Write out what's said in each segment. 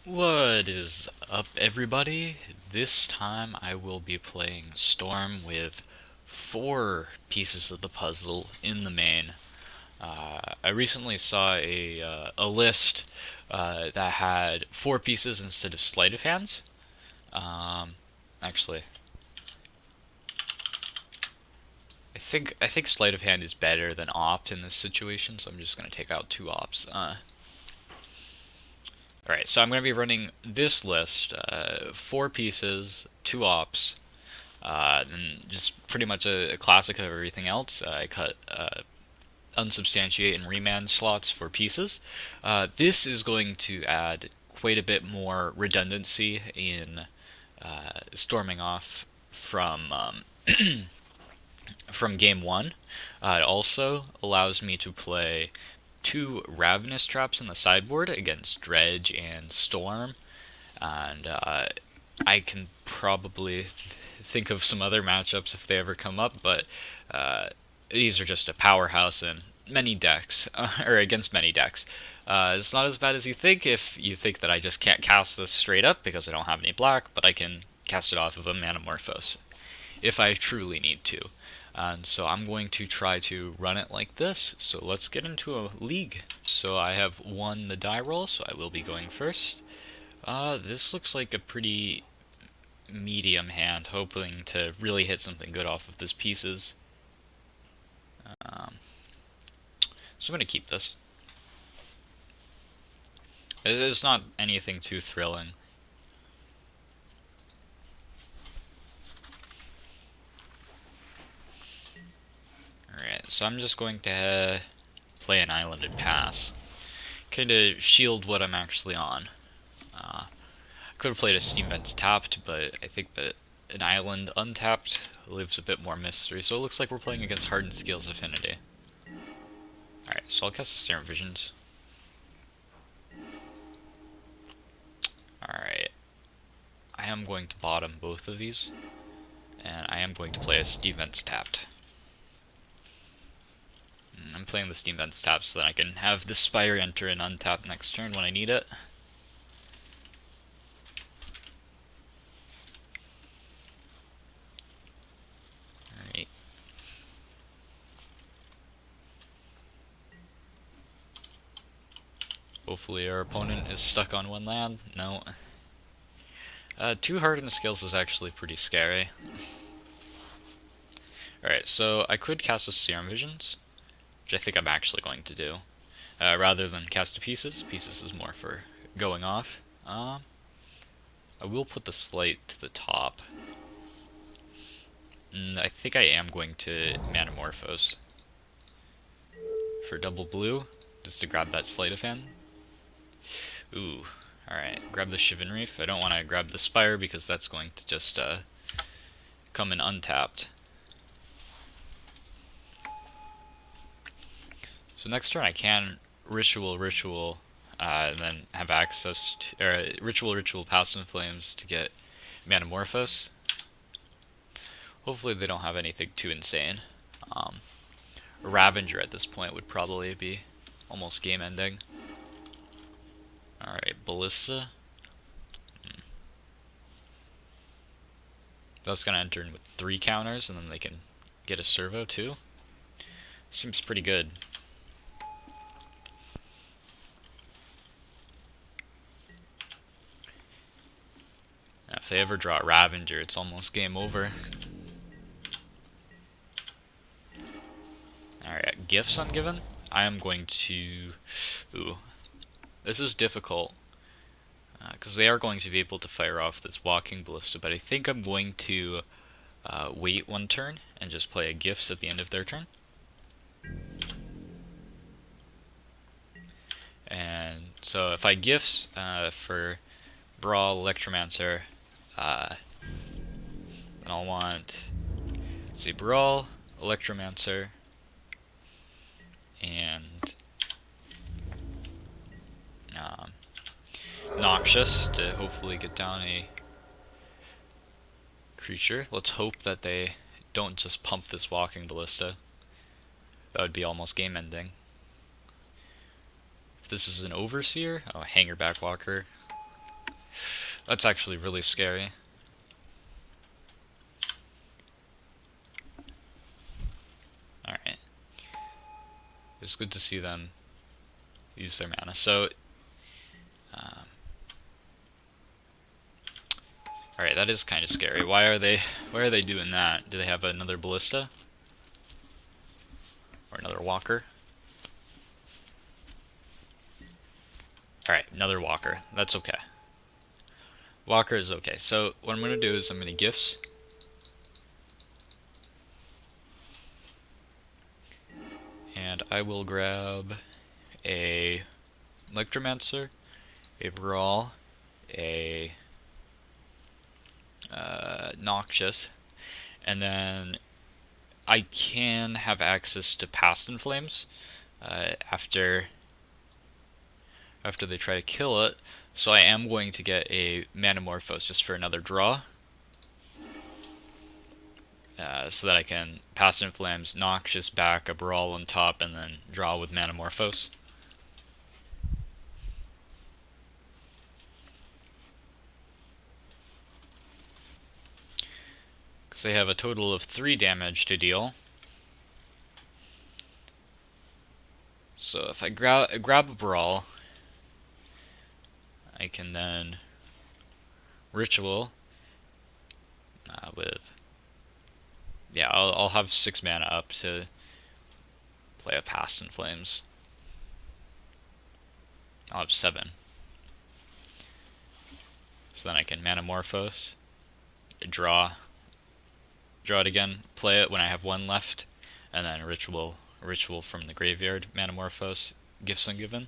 What is up, everybody? This time I will be playing Storm with 4 pieces of the puzzle in the main. I recently saw a list that had 4 pieces instead of sleight of hands. Um, actually, I think sleight of hand is better than opt in this situation, so I'm just gonna take out 2 ops. Alright, so I'm going to be running this list, 4 pieces, 2 ops, and just pretty much a classic of everything else. I cut unsubstantiate and remand slots for pieces. This is going to add quite a bit more redundancy in storming off from game one. It also allows me to play 2 Ravenous traps in the sideboard against Dredge and Storm, and I can probably think of some other matchups if they ever come up, but these are just a powerhouse in many decks, or against many decks. It's not as bad as you think if you think that I just can't cast this straight up because I don't have any black, but I can cast it off of a Manamorphose if I truly need to. And so I'm going to try to run it like this. So let's get into a league. So I have won the die roll, so I will be going first. This looks like a pretty medium hand, hoping to really hit something good off of this pieces. Um, so I'm going to keep this. It's not anything too thrilling. Alright, so I'm just going to play an islanded pass. Kind of shield what I'm actually on. I could have played a Steam Vents tapped, but I think that an island untapped leaves a bit more mystery, so it looks like we're playing against Hardened Scales Affinity. Alright, so I'll cast Serum Visions. Alright. I am going to bottom both of these, and I am going to play a Steam Vents tapped. I'm playing the Steam Vents tapped so that I can have the Spire enter and untap next turn when I need it. Alright. Hopefully our opponent is stuck on 1 land. No. 2 Hardened Scales is actually pretty scary. Alright, so I could cast a Serum Visions, which I think I'm actually going to do. Rather than cast a Pieces. Pieces is more for going off. I will put the Sleight to the top. And I think I am going to Manamorphose for double blue, just to grab that Sleight of Hand. Ooh, alright, grab the Shivan Reef. I don't want to grab the Spire because that's going to just come in untapped. So next turn I can Ritual, and then have access to Ritual Past in Flames to get Manamorphose. Hopefully they don't have anything too insane. Ravager at this point would probably be almost game ending. Alright, Ballista. That's gonna enter in with 3 counters, and then they can get a servo too. Seems pretty good. Now, if they ever draw Ravager, it's almost game over. Alright, Gifts ungiven. I am going to... Ooh. This is difficult. Because they are going to be able to fire off this Walking Ballista, but I think I'm going to wait 1 turn and just play a Gifts at the end of their turn. And so if I Gifts for Brawl, Electromancer, then I'll want, let's see, Brawl, Electromancer, and Noxious to hopefully get down a creature. Let's hope that they don't just pump this Walking Ballista. That would be almost game ending. If this is an Overseer, oh, Hanger Backwalker. That's actually really scary. Alright. It's good to see them use their mana. So, alright, that is kind of scary. Why are they doing that? Do they have another ballista? Or another walker? Alright, another walker. That's okay. Walker is okay. So what I'm going to do is I'm going to gifts. And I will grab a Electromancer, a Brawl, a Noxious, and then I can have access to Past in Flames after they try to kill it, so I am going to get a Manamorphose just for another draw. So that I can Past in Flames, Noxious back, a Brawl on top, and then draw with Manamorphose. Because they have a total of 3 damage to deal. So if I grab a Brawl, I can then Ritual with... Yeah, I'll have 6 mana up to play a Past in Flames. I'll have 7. So then I can Manamorphose, draw it again, play it when I have 1 left, and then Ritual from the graveyard, Manamorphose, Gifts Ungiven.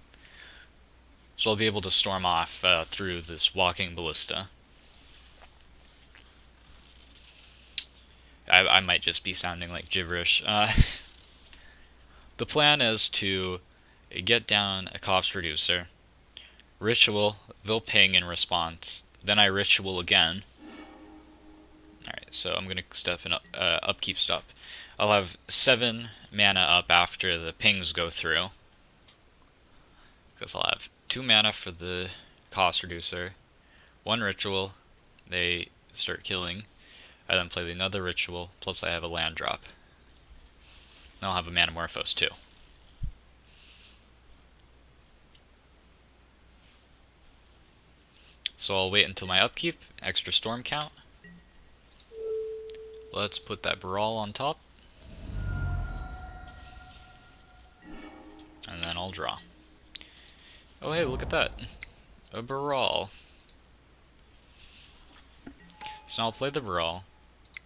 So I'll be able to storm off through this Walking Ballista. I might just be sounding like gibberish. The plan is to get down a cost reducer, Ritual, they'll ping in response, then I Ritual again. Alright, so I'm going to step in upkeep stop. I'll have 7 mana up after the pings go through, because I'll have 2 mana for the cost reducer, 1 Ritual, they start killing, I then play another Ritual, plus I have a land drop. And I'll have a Manamorphose too. So I'll wait until my upkeep, extra storm count. Let's put that Brawl on top. And then I'll draw. Oh hey, look at that. A Brawl. So now I'll play the Brawl,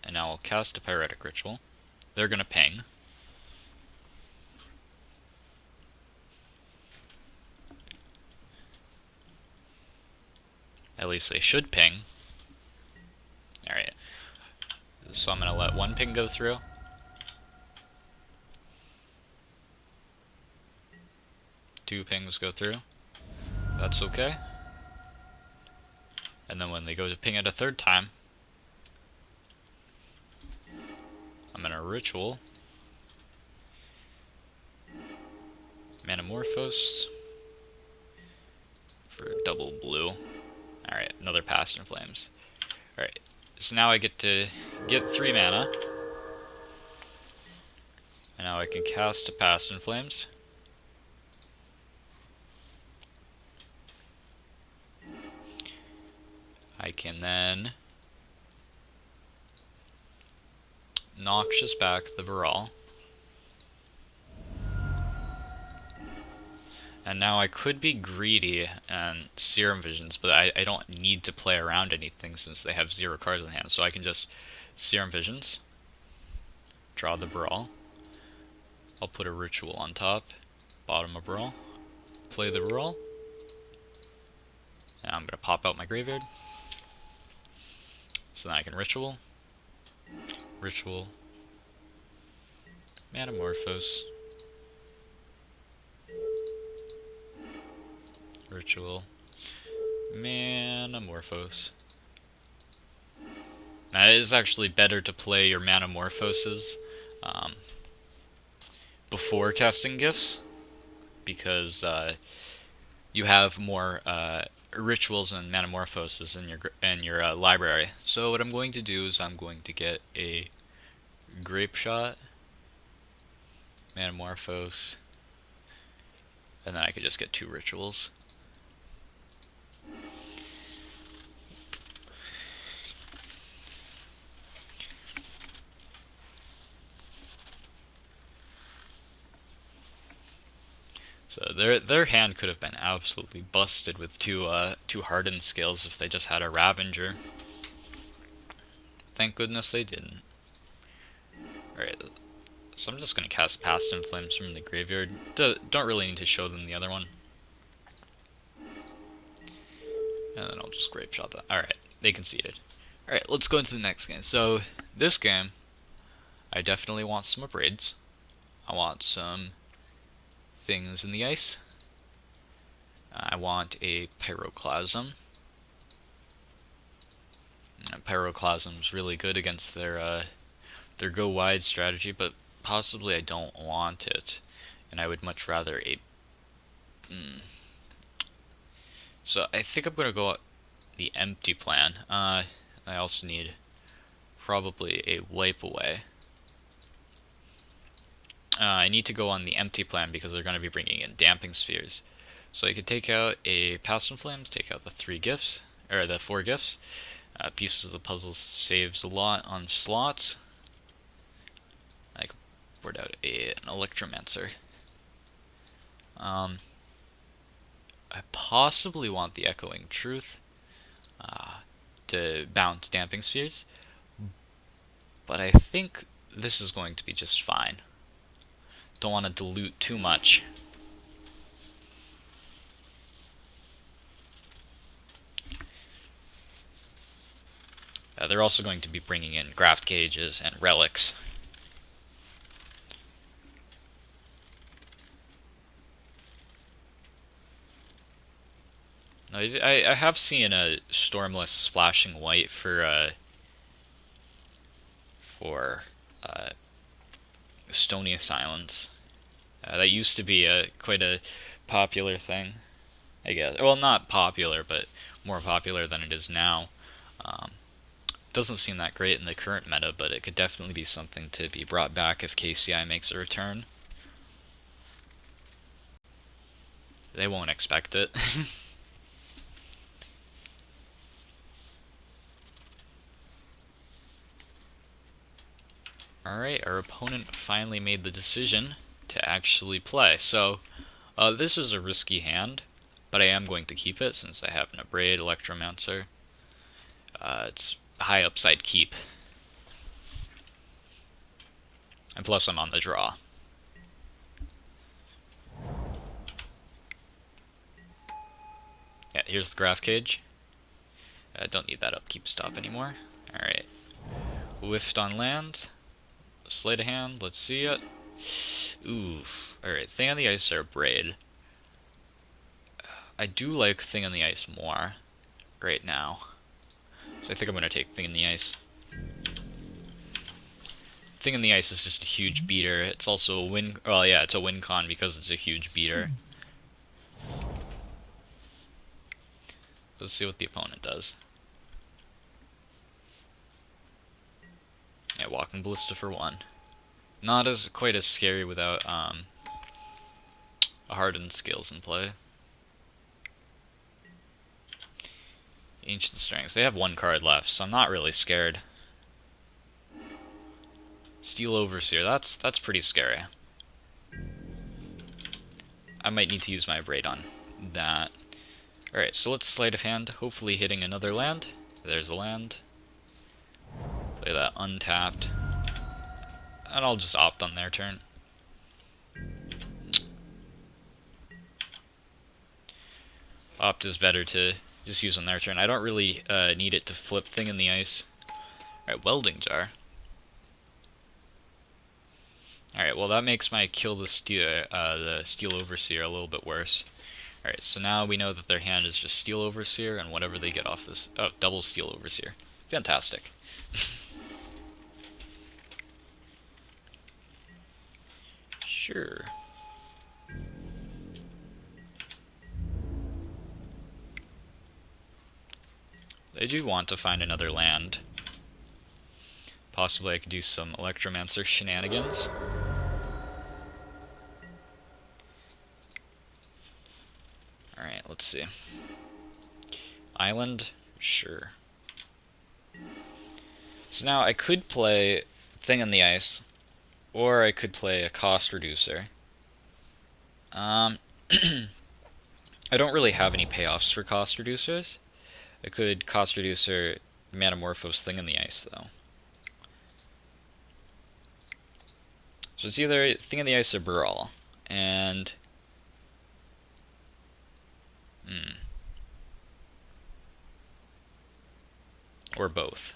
and now I'll cast a Pyretic Ritual. They're gonna ping. At least they should ping. Alright. So I'm gonna let 1 ping go through. Two pings go through. That's okay. And then when they go to ping it a 3rd time, I'm gonna Ritual, Manamorphose for double blue. Alright, another Past in Flames. Alright, so now I get to get 3 mana. And now I can cast a Past in Flames. I can then Noxious back the Brawl. And now I could be greedy and Serum Visions, but I don't need to play around anything since they have 0 cards in hand. So I can just Serum Visions, draw the Brawl. I'll put a Ritual on top, bottom a Brawl, play the Brawl. And I'm going to pop out my graveyard. So then I can Ritual, Manamorphose, Ritual, Manamorphose. Now it is actually better to play your Manamorphoses before casting gifts, because you have more rituals and metamorphoses in your library. So what I'm going to do is I'm going to get a grape shot, metamorphose, and then I could just get 2 rituals. So their hand could have been absolutely busted with two hardened skills if they just had a Ravager. Thank goodness they didn't. Alright, so I'm just gonna cast Past in Flames from the graveyard. Don't really need to show them the other one. And then I'll just Grape Shot that. Alright, they conceded. Alright, let's go into the next game. So, this game, I definitely want some upgrades. I want some things in the ice. I want a Pyroclasm. Pyroclasm's really good against their go wide strategy, but possibly I don't want it, and I would much rather a. So I think I'm gonna go the empty plan. I also need probably a wipe away. I need to go on the empty plan because they're going to be bringing in Damping Spheres. So I could take out a Past in Flames, take out the 3 gifts, or the 4 gifts. Pieces of the puzzle saves a lot on slots. I could board out an Electromancer. I possibly want the Echoing Truth to bounce Damping Spheres, but I think this is going to be just fine. Don't want to dilute too much. They're also going to be bringing in Graft Cages and Relics. I have seen a Stormless splashing white for Stony Silence. That used to be quite a popular thing, I guess. Well, not popular, but more popular than it is now. Doesn't seem that great in the current meta, but it could definitely be something to be brought back if KCI makes a return. They won't expect it. Alright, our opponent finally made the decision to actually play. So, this is a risky hand, but I am going to keep it since I have an Abrade Electromancer. It's high upside keep. And plus I'm on the draw. Yeah, here's the Graft Cage. Don't need that upkeep stop anymore. Alright. Whiffed on land. Sleight of hand, let's see it. Ooh. Alright, Thing on the Ice or Braid. I do like Thing on the Ice more right now. So I think I'm going to take Thing in the Ice. Thing in the Ice is just a huge beater. It's also a win. Well, yeah, it's a win con because it's a huge beater. Let's see what the opponent does. Yeah, Walking Ballista for 1. Not as quite as scary without hardened skills in play. Ancient Strengths. They have 1 card left, so I'm not really scared. Steel Overseer. That's pretty scary. I might need to use my Braid on that. Alright, so let's Sleight of Hand, hopefully hitting another land. There's a land. Play that untapped. And I'll just opt on their turn. Opt is better to just use on their turn. I don't really need it to flip Thing in the Ice. Alright, Welding Jar. Alright, well that makes my kill the Steel Overseer a little bit worse. Alright, so now we know that their hand is just Steel Overseer and whatever they get off this... Oh, double Steel Overseer. Fantastic. Sure. I do want to find another land. Possibly I could do some Electromancer shenanigans. Alright, let's see. Island? Sure. So now I could play Thing in the Ice, or I could play a cost reducer. I don't really have any payoffs for cost reducers. I could cost reducer Manamorphose Thing in the Ice, though. So it's either Thing in the Ice or Brawl. And... or both.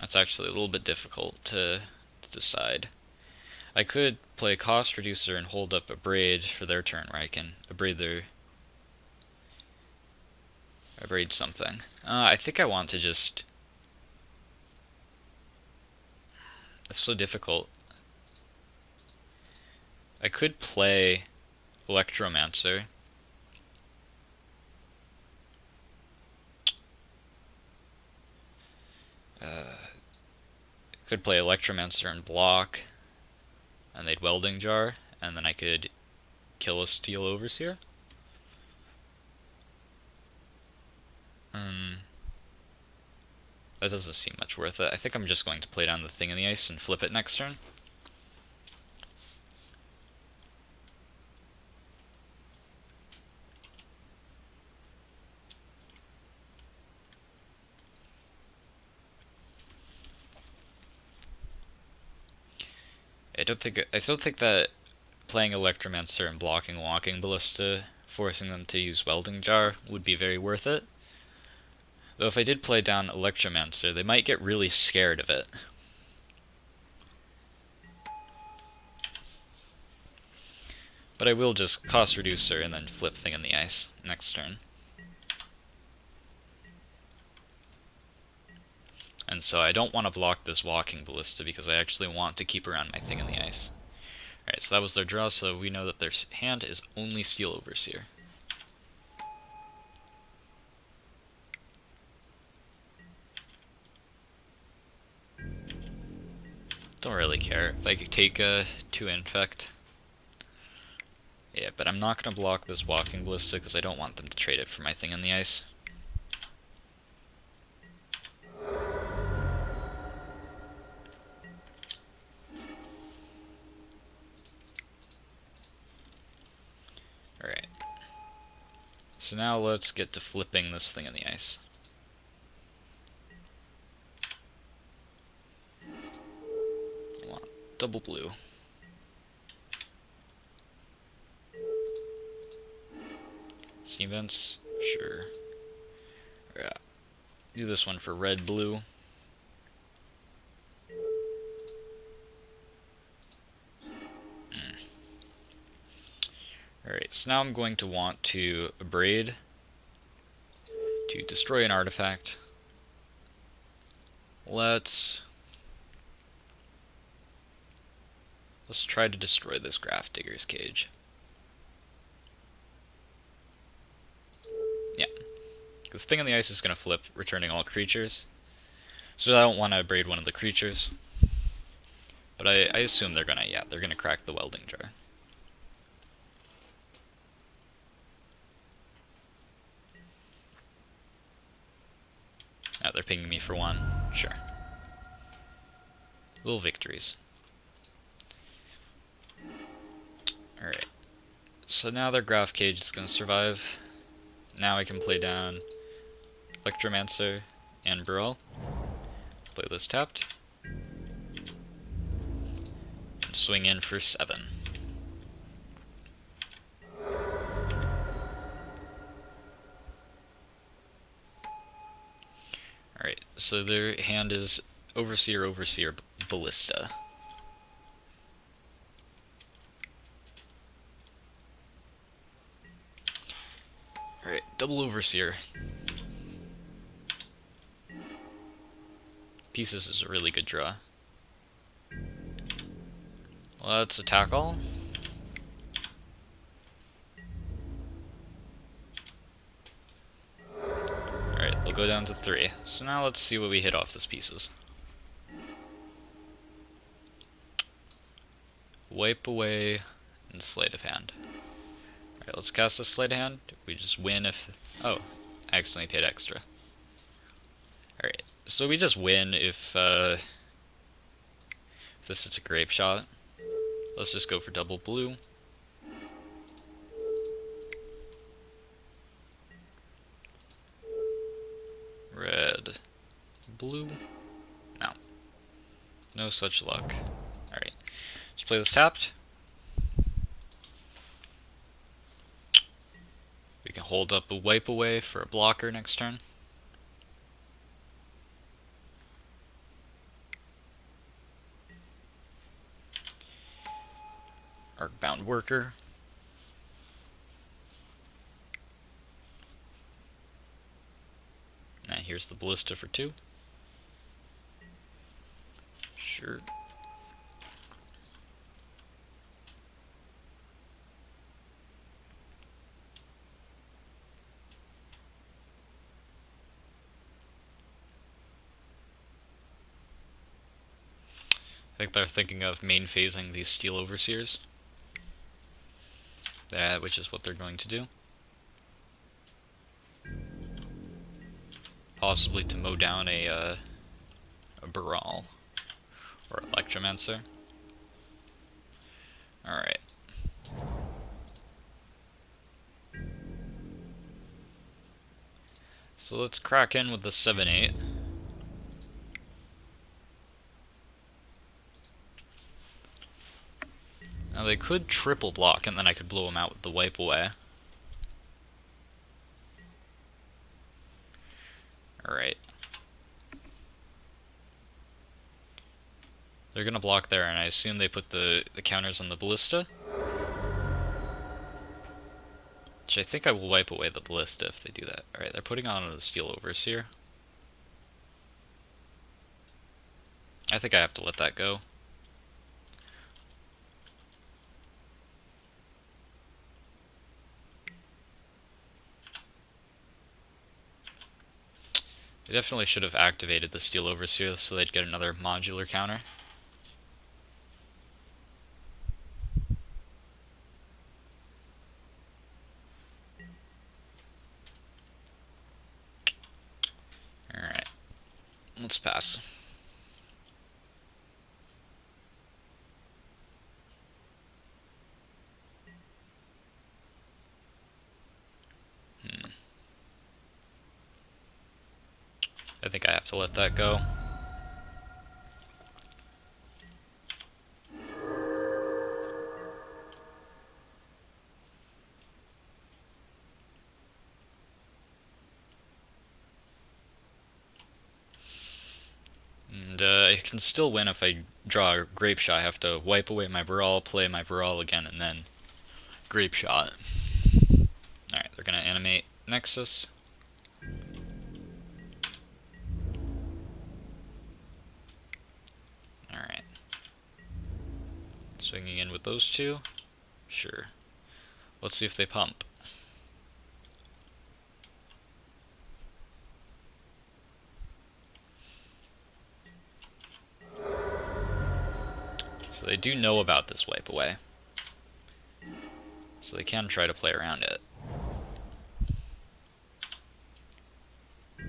That's actually a little bit difficult to decide. I could play Cost Reducer and hold up Abrade for their turn, where I can Abrade something. I think I want to just... It's so difficult. I could play Electromancer. Could play Electromancer and block, and they'd Welding Jar, and then I could kill a Steel Overseer. That doesn't seem much worth it. I think I'm just going to play down the Thing in the Ice and flip it next turn. I don't think that playing Electromancer and blocking Walking Ballista, forcing them to use Welding Jar, would be very worth it. Though if I did play down Electromancer, they might get really scared of it. But I will just Cost Reducer and then flip Thing in the Ice next turn. And so I don't want to block this Walking Ballista because I actually want to keep around my Thing in the Ice. Alright, so that was their draw, so we know that their hand is only Steel Overseer. Don't really care if I could take a 2 Infect. Yeah, but I'm not going to block this Walking Ballista because I don't want them to trade it for my Thing in the Ice. Alright. So now let's get to flipping this Thing in the Ice. I want double blue. Steam Vents? Sure. Yeah. Do this one for red blue. Alright, so now I'm going to want to Abrade to destroy an artifact. Let's try to destroy this Grafdigger's Cage. Yeah. Because Thing in the Ice is going to flip, returning all creatures. So I don't want to Abrade one of the creatures. But I assume they're gonna, yeah, they're gonna crack the Welding Jar. They're pinging me for 1. Sure. Little victories. Alright. So now their Graph Cage is going to survive. Now I can play down Electromancer and Brawl. Play this tapped. And swing in for 7. Alright, so their hand is Overseer, Ballista. Alright, double Overseer. Pieces is a really good draw. Let's attack all. go down to 3. So now let's see what we hit off these pieces. Wipe away and sleight of hand. Alright, let's cast a sleight of hand. We just win if... Oh, I accidentally paid extra. Alright, so we just win if this is a grape shot. Let's just go for double blue. Red. Blue. No. No such luck. Alright. Let's play this tapped. We can hold up a wipe away for a blocker next turn. Arcbound Worker. Now here's the Ballista for 2. Sure. I think they're thinking of main phasing these Steel Overseers. Which is what they're going to do. Possibly to mow down a Baral or Electromancer. Alright. So let's crack in with the 7-8. Now they could triple block and then I could blow them out with the wipe away. Alright. They're gonna block there, and I assume they put the counters on the Ballista. Which I think I will wipe away the Ballista if they do that. Alright, they're putting on the Steel Overseer. I think I have to let that go. They definitely should have activated the Steel Overseer so they'd get another modular counter. Alright. Let's pass. I think I have to let that go. And I can still win if I draw a Grape Shot. I have to wipe away my Baral, play my Baral again, and then Grape Shot. Alright, they're gonna animate Nexus. Alright. Swinging in with those two? Sure. Let's see if they pump. So they do know about this wipe away. So they can try to play around it.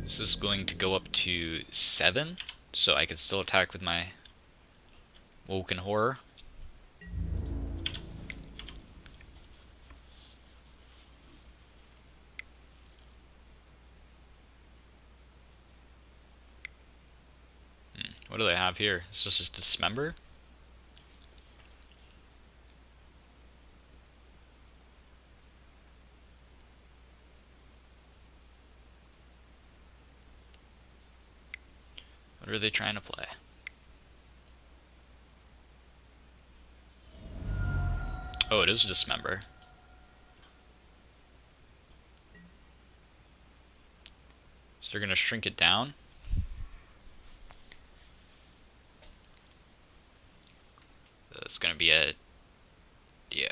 This is going to go up to 7, so I can still attack with my Woken Horror. What do they have here? Is this a Dismember? What are they trying to play? Oh, it is a Dismember. So they're gonna shrink it down. It's gonna be a... yeah.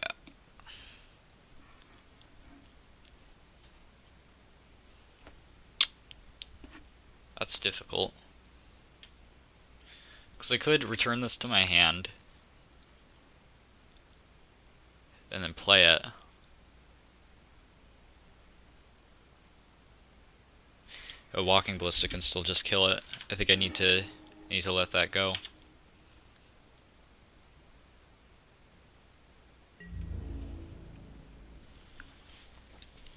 That's difficult. Because I could return this to my hand and then play it. A Walking Ballista can still just kill it. I think I need to let that go.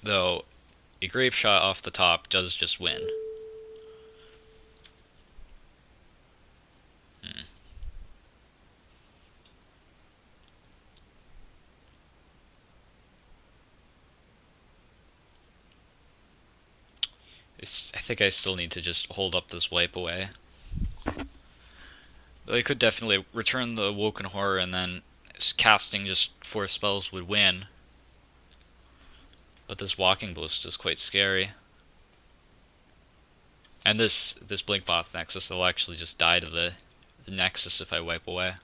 Though a Grape Shot off the top does just win. I think I still need to just hold up this Wipe Away. Though I could definitely return the Woken Horror and then casting just 4 spells would win. But this Walking Ballista is quite scary. And this Blinkmoth Nexus will actually just die to the Nexus if I Wipe Away.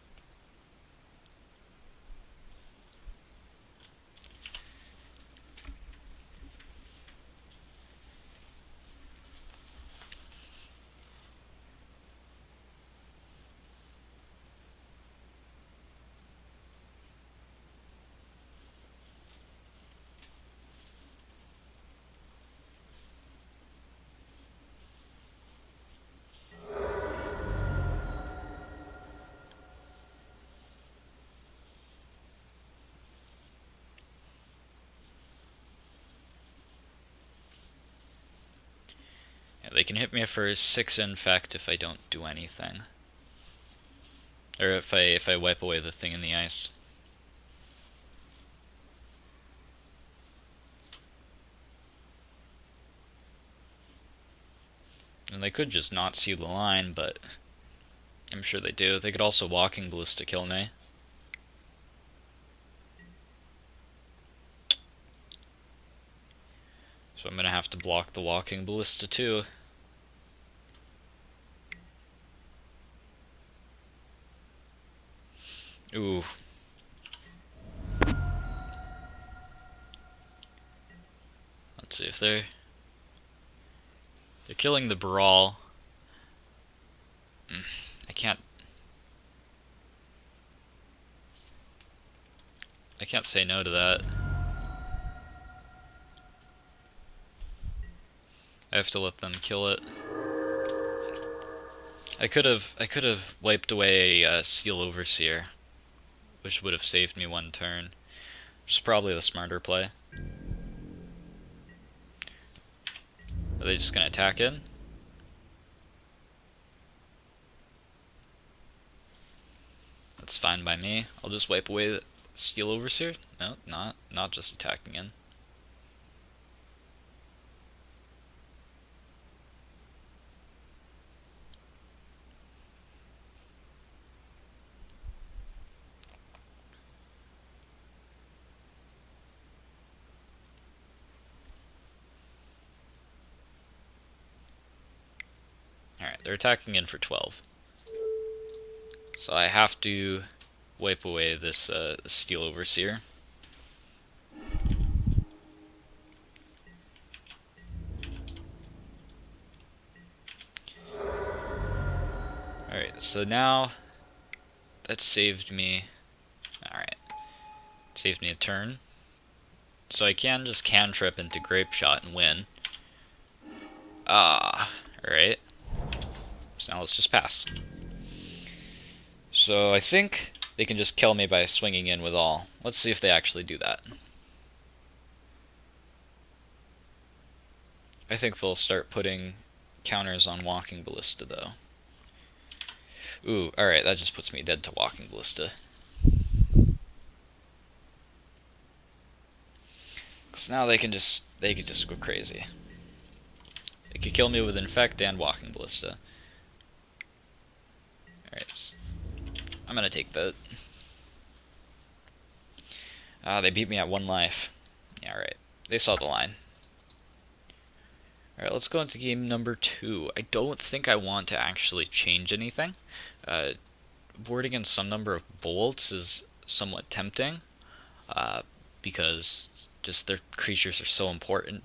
Yeah, they can hit me for 6 Infect if I don't do anything. Or if I Wipe Away the thing in the ice. And they could just not see the line, but I'm sure they do. They could also Walking Ballista kill me. So I'm gonna have to block the Walking Ballista too. Ooh. Let's see if they're killing the Brawl. I can't say no to that. I have to let them kill it. I could have wiped away a Seal Overseer, which would have saved me 1 turn. Which is probably the smarter play. Are they just gonna attack in? That's fine by me. I'll just wipe away the Steel Overseer. No, not just attacking in. Alright, they're attacking in for 12. So I have to wipe away this Steel Overseer. Alright, so now that saved me. Alright. Saved me a turn. So I can just cantrip into Grape Shot and win. Alright. So now let's just pass. So I think they can just kill me by swinging in with all. Let's see if they actually do that. I think they'll start putting counters on Walking Ballista, though. Ooh, alright, that just puts me dead to Walking Ballista. Because now they can just go crazy. They could kill me with Infect and Walking Ballista. Alright, I'm gonna take that. They beat me at 1 life. Yeah, alright. They saw the line. Alright, let's go into game number 2. I don't think I want to actually change anything. Boarding in some number of bolts is somewhat tempting, because just their creatures are so important.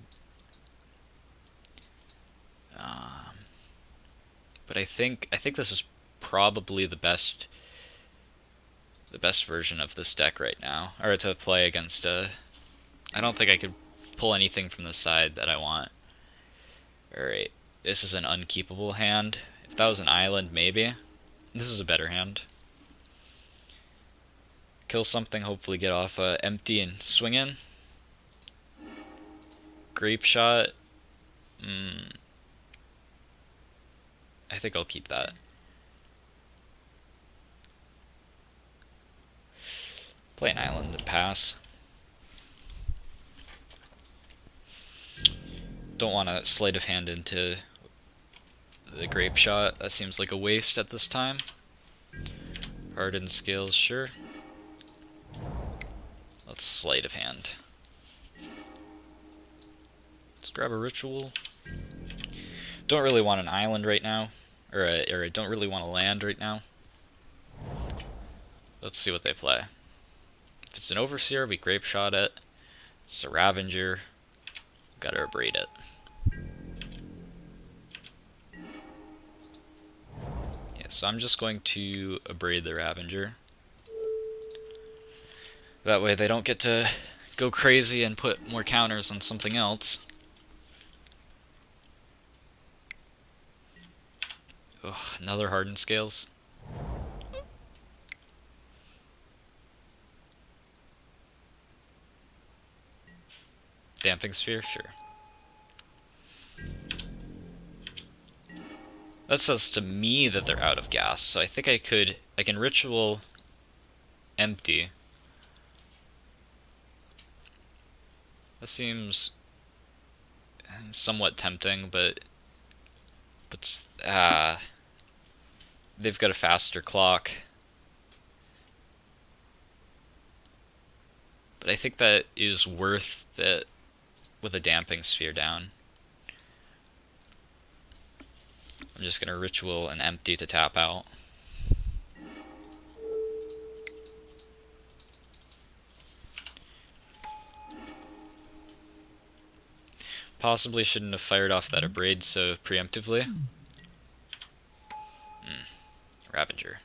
But I think this is probably the best version of this deck right now, or to play against a. I don't think I could pull anything from the side that I want. Alright, this is an unkeepable hand. If that was an island, maybe. This is a better hand. Kill something, hopefully get off empty and swing in. Grape shot. I think I'll keep that. Play an island and pass. Don't want to sleight of hand into the grape shot. That seems like a waste at this time. Hardened scales, sure. Let's sleight of hand. Let's grab a ritual. Don't really want an island right now, or I don't really want to land right now. Let's see what they play. If it's an overseer, we grape shot it. It's a Ravager. Gotta abrade it. Yeah, so I'm just going to abrade the Ravager. That way they don't get to go crazy and put more counters on something else. Ugh, another hardened scales. Damping sphere, sure. That says to me that they're out of gas, so I think I can ritual empty. That seems somewhat tempting, but they've got a faster clock. But I think that is worth it with a damping sphere down. I'm just gonna ritual and empty to tap out. Possibly shouldn't have fired off that abrade so preemptively. Ravager.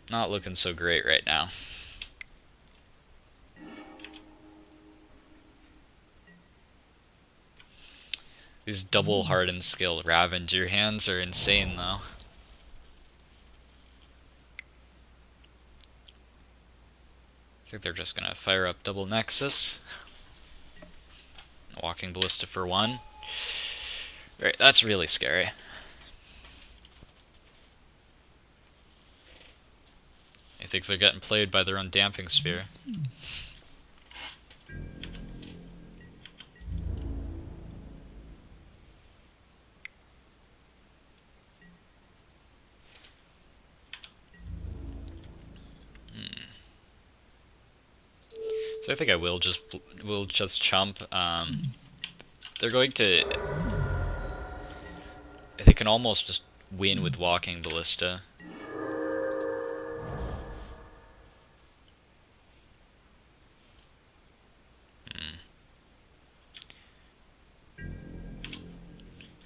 Not looking so great right now. These double hardened skill Ravager hands are insane though. I think they're just gonna fire up double Nexus. Walking Ballista for 1. Right, that's really scary. I think they're getting played by their own damping sphere. So I think I will just chump. They're going to. They can almost just win with Walking Ballista.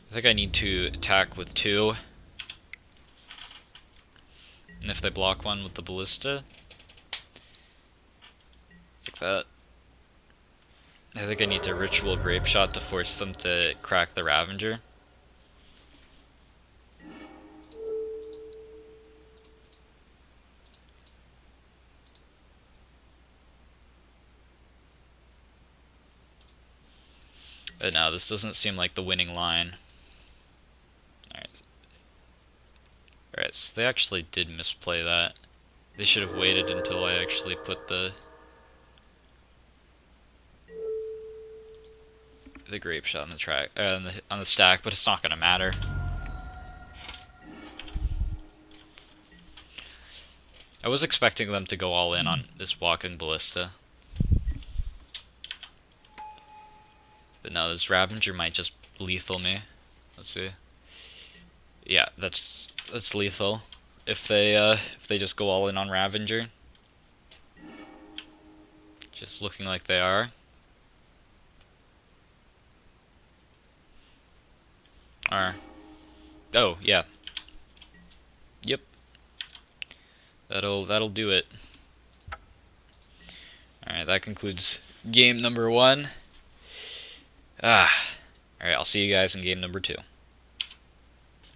I think I need to attack with 2. And if they block 1 with the Ballista, like that. I think I need to ritual Grape Shot to force them to crack the Ravager. But no, this doesn't seem like the winning line. Alright, so they actually did misplay that. They should have waited until I actually put the Grape Shot on the track, on the stack, but it's not gonna matter. I was expecting them to go all in on this Walking Ballista. But no, this Ravager might just lethal me. Let's see. Yeah, that's lethal. if they just go all in on Ravager. Just looking like they are. Or, oh yeah, yep. That'll do it. All right, that concludes game number 1. All right, I'll see you guys in game number 2.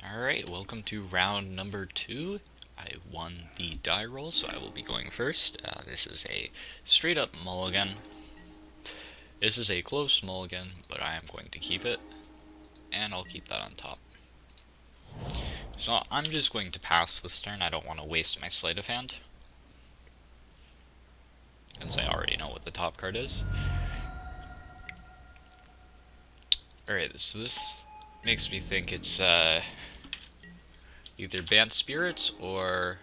All right, welcome to round number 2. I won the die roll, so I will be going first. This is a straight up mulligan. This is a close mulligan, but I am going to keep it, and I'll keep that on top. So I'm just going to pass this turn. I don't want to waste my sleight of hand, since I already know what the top card is. Alright, so this makes me think it's either Bant Spirits or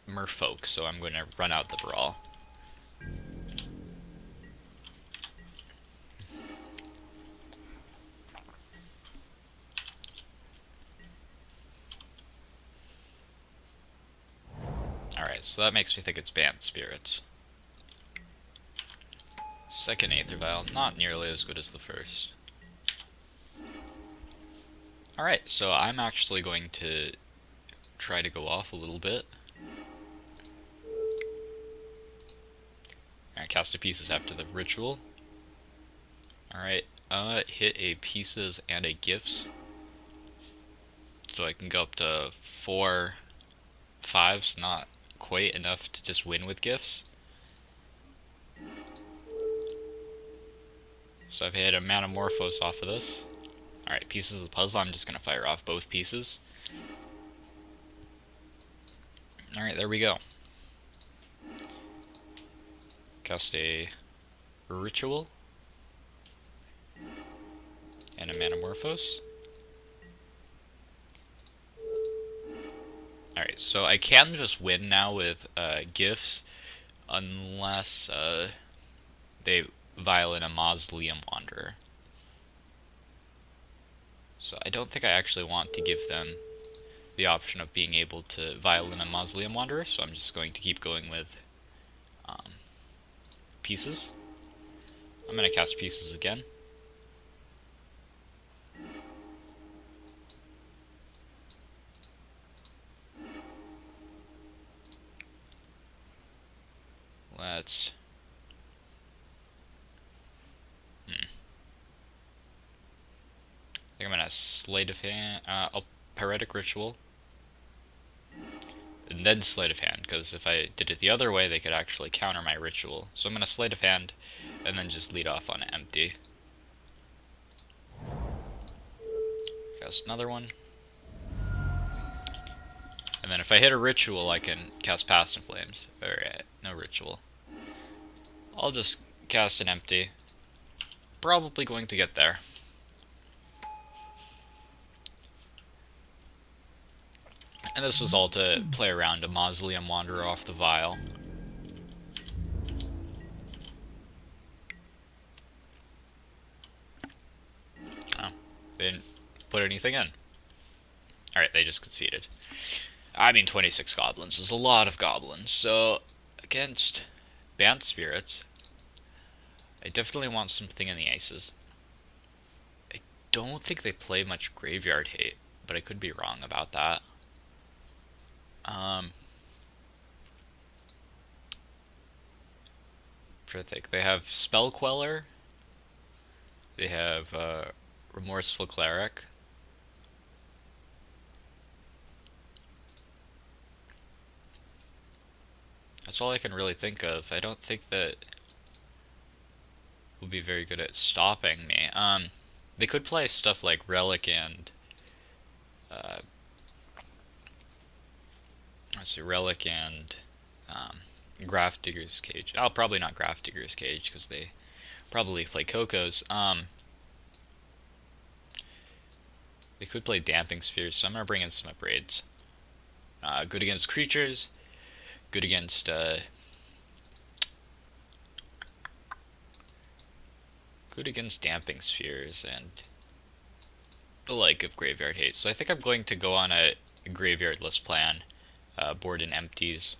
Merfolk, so I'm going to run out the Brawl. Alright, so that makes me think it's Bant Spirits. Second Aether Vial, not nearly as good as the first. Alright, so I'm actually going to try to go off a little bit. Alright, cast a Pieces after the Ritual. Alright, hit a Pieces and a Gifts. So I can go up to 4 5s, not quite enough to just win with Gifts. So I've hit a Manamorphose off of this. Alright, Pieces of the Puzzle, I'm just going to fire off both pieces. Alright, there we go. Cast a Ritual. And a Manamorphose. Alright, so I can just win now with Gifts, unless they Violin a Mausoleum Wanderer. So I don't think I actually want to give them the option of being able to Violin a Mausoleum Wanderer, so I'm just going to keep going with Pieces. I'm going to cast Pieces again. Let's... I think I'm going to Sleight of Hand... Pyretic Ritual. And then Sleight of Hand, because if I did it the other way, they could actually counter my Ritual. So I'm going to Sleight of Hand, and then just lead off on empty. Cast another one. And then if I hit a Ritual, I can cast Past in Flames. Alright, no Ritual. I'll just cast an empty. Probably going to get there. And this was all to play around a Mausoleum Wanderer off the Vial. Oh, they didn't put anything in. Alright, they just conceded. I mean, 26 goblins is a lot of goblins, so against Bant Spirits, I definitely want something in the aces. I don't think they play much Graveyard Hate, but I could be wrong about that. They have Spell Queller. They have Remorseful Cleric. That's all I can really think of. I don't think that will be very good at stopping me. They could play stuff like Relic and let's see, Relic and Grafdigger's Cage. Oh, probably not Grafdigger's Cage, because they probably play Coco's. They could play Damping Spheres, so I'm going to bring in some Abrades. Good against creatures, good against Damping Spheres, and the like of Graveyard Haste. So I think I'm going to go on a graveyardless plan, board in empties.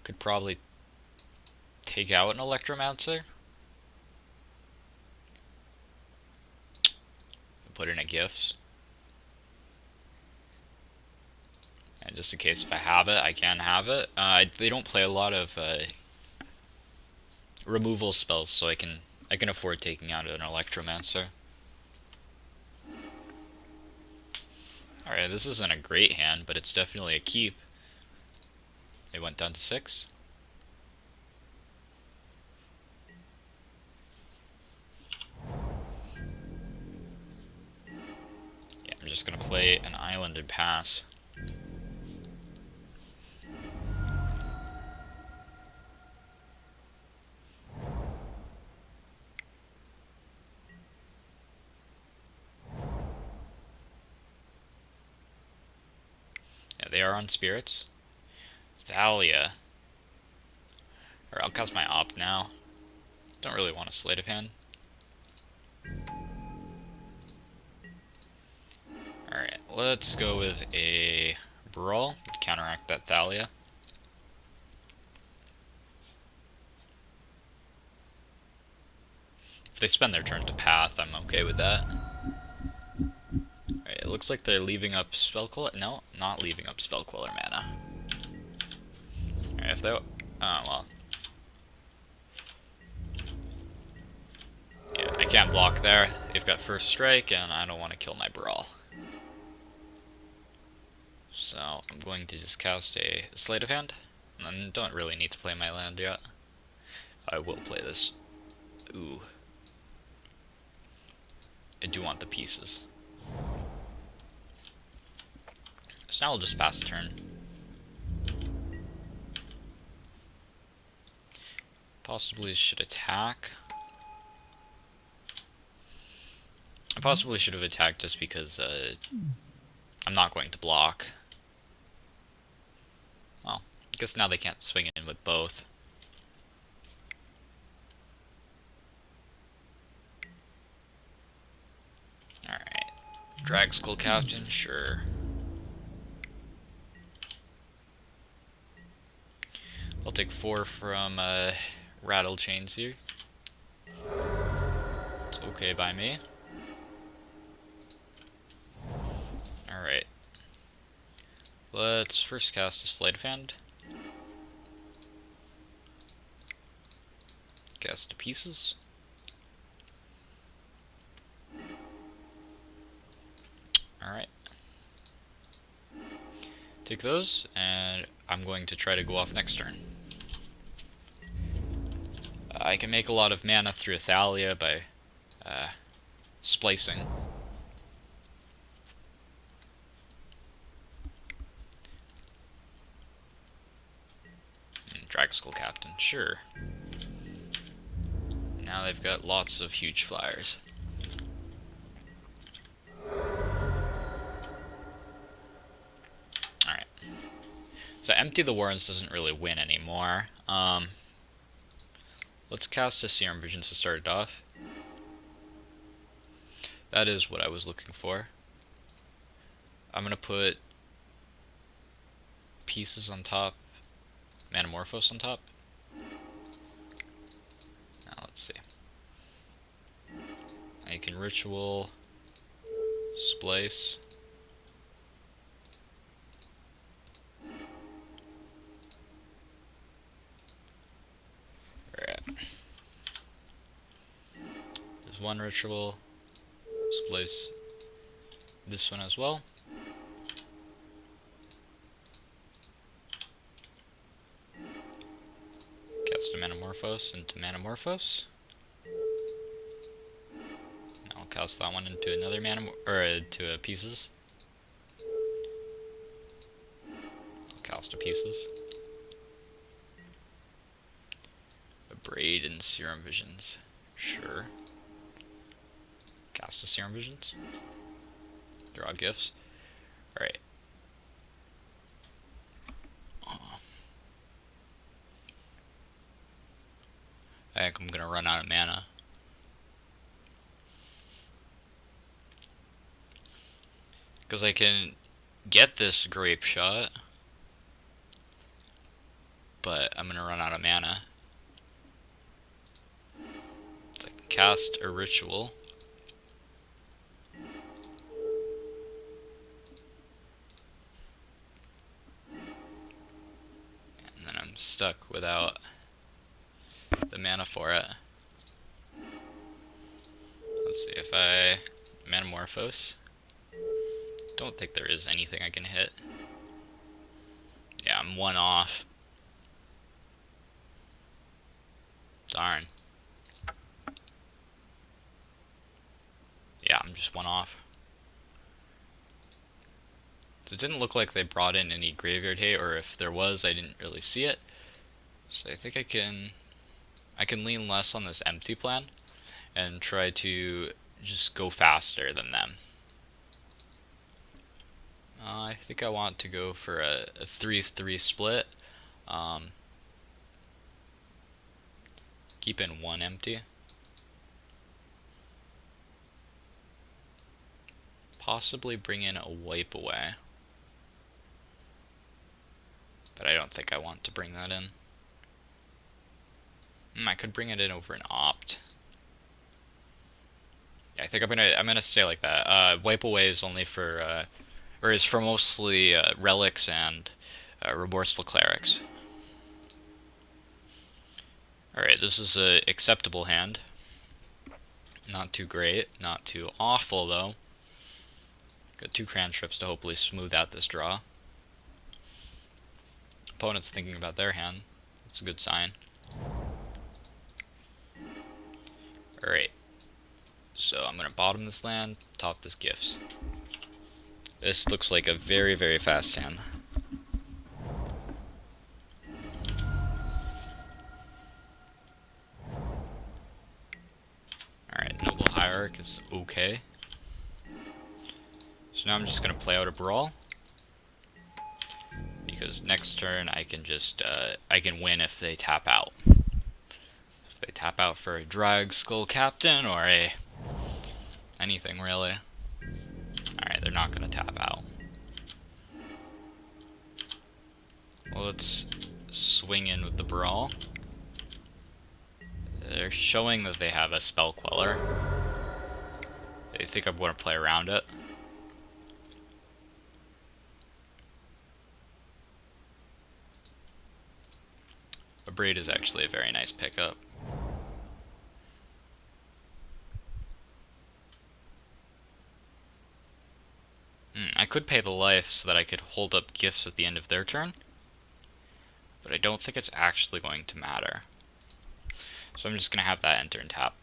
Could probably take out an Electromancer. Put in a Gifts. And just in case if I have it, I can have it. They don't play a lot of removal spells, so I can afford taking out an Electromancer. Alright, this isn't a great hand, but it's definitely a keep. They went down to 6. Yeah, I'm just gonna play an island and pass. Yeah, they are on spirits. Thalia. Alright, I'll cast my Opt now. Don't really want a Sleight of Hand. Alright, let's go with a Brawl to counteract that Thalia. If they spend their turn to Path, I'm okay with that. Alright, it looks like they're leaving up Spellqueller. No, not leaving up Spellqueller mana. Alright, if they... Oh, well. Yeah, I can't block there. They've got first strike, and I don't want to kill my Brawl. So, I'm going to just cast a Sleight of Hand. And don't really need to play my land yet. I will play this. Ooh. I do want the pieces. So now I'll just pass the turn. Possibly should attack. I possibly should have attacked just because I'm not going to block. Well, I guess now they can't swing in with both. Alright. Dragskull Captain, sure. I'll take 4 from Rattlechains here. It's okay by me. Alright. Let's first cast a Sleight of Hand. Cast to pieces. Alright. Take those, and I'm going to try to go off next turn. I can make a lot of mana through Thalia by splicing. Dragskull Captain, sure. Now they've got lots of huge flyers. Alright. So Empty the Warrens doesn't really win anymore. Let's cast a Serum Visions to start it off. That is what I was looking for. I'm gonna put pieces on top, Manamorphose on top. Now let's see. I can Ritual, Splice. Alright. There's one Ritual. Splice this one as well. Cast a Manamorphose into Manamorphose. Now I'll cast that one into another into pieces. I'll cast to pieces. A Braid and Serum Visions. Sure. Cast a Serum Visions. Draw Gifts. Alright. I think I'm gonna run out of mana. Because I can get this Grape Shot, but I'm gonna run out of mana. So I can cast a Ritual. And then I'm stuck without the mana for it. Let's see if I Manamorphose. Don't think there is anything I can hit. Yeah, I'm one off. Darn. Yeah, I'm just one off. So it didn't look like they brought in any graveyard hate, or if there was, I didn't really see it. So I think I can lean less on this empty plan and try to just go faster than them. I think I want to go for a 3-3 split. Keep in one empty. Possibly bring in a Wipe Away. But I don't think I want to bring that in. I could bring it in over an Opt. Yeah, I think I'm gonna stay like that. Wipe Away is only for or is for mostly relics and remorseful clerics. Alright, this is a acceptable hand. Not too great, not too awful though. Got 2 cantrips to hopefully smooth out this draw. Opponent's thinking about their hand. That's a good sign. Alright. So I'm gonna bottom this land, top this Gifts. This looks like a very, very fast hand. Alright, Noble Hierarch is okay. So now I'm just gonna play out a Brawl. Because next turn I can just, I can win if they tap out. If they tap out for a Drag Skull Captain or a anything really. Alright, they're not gonna tap out. Well, let's swing in with the Brawl. They're showing that they have a Spell Queller. They think I'm gonna play around it. Abrade is actually a very nice pickup. I could pay the life so that I could hold up Gifts at the end of their turn, but I don't think it's actually going to matter. So I'm just going to have that enter and tap.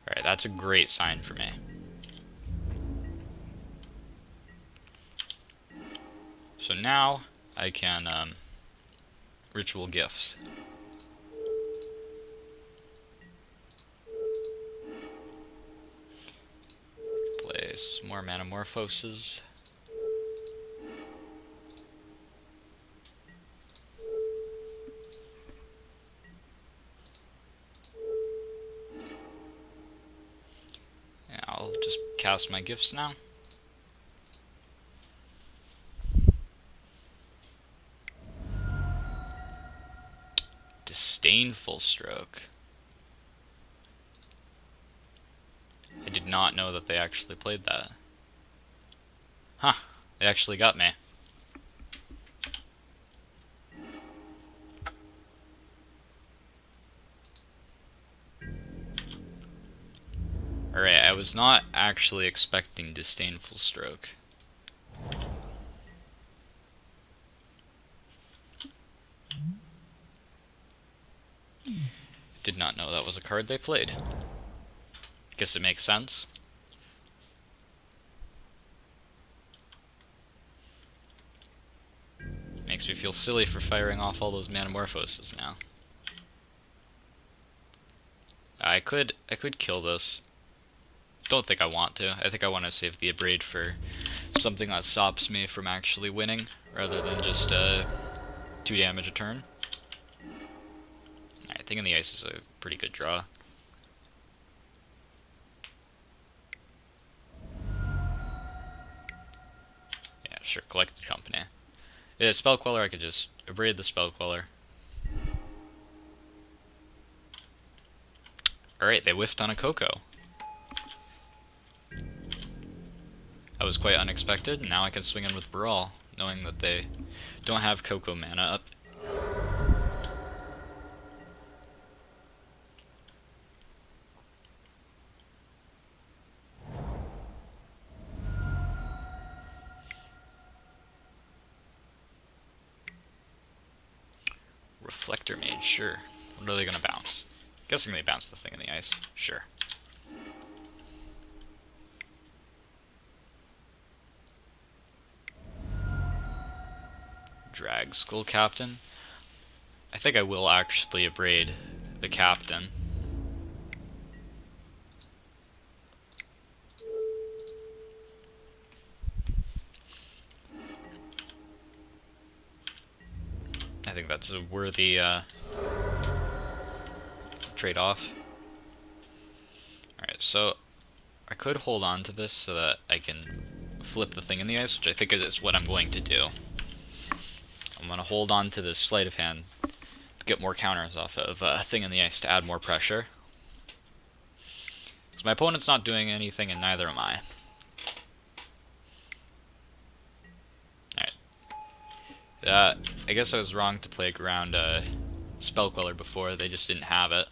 Alright, that's a great sign for me. So now I can Ritual Gifts. Play some more Manamorphoses. Yeah, I'll just cast my Gifts now. Disdainful Stroke. I did not know that they actually played that. Huh, they actually got me. Alright, I was not actually expecting Disdainful Stroke. Did not know that was a card they played. Guess it makes sense. Makes me feel silly for firing off all those Manamorphoses now. I could kill this. don't think I want to. I think I want to save the Abrade for something that stops me from actually winning, rather than just 2 damage a turn. I think in the ice is a pretty good draw. Yeah, sure, Collected Company. Yeah, Spell Queller, I could just Abrade the Spell Queller. Alright, they whiffed on a Coco. That was quite unexpected. Now I can swing in with Brawl, knowing that they don't have Coco mana up. Reflector Mage, sure. What are they gonna bounce? Guessing they bounce the thing in the ice. Sure. Drag Skull Captain. I think I will actually Abrade the Captain. I think that's a worthy trade-off. Alright, so I could hold on to this so that I can flip the thing in the ice, which I think is what I'm going to do. I'm going to hold on to this sleight of hand to get more counters off of a thing in the ice to add more pressure. So my opponent's not doing anything, and neither am I. Alright. I guess I was wrong to play around Spell Queller before, they just didn't have it.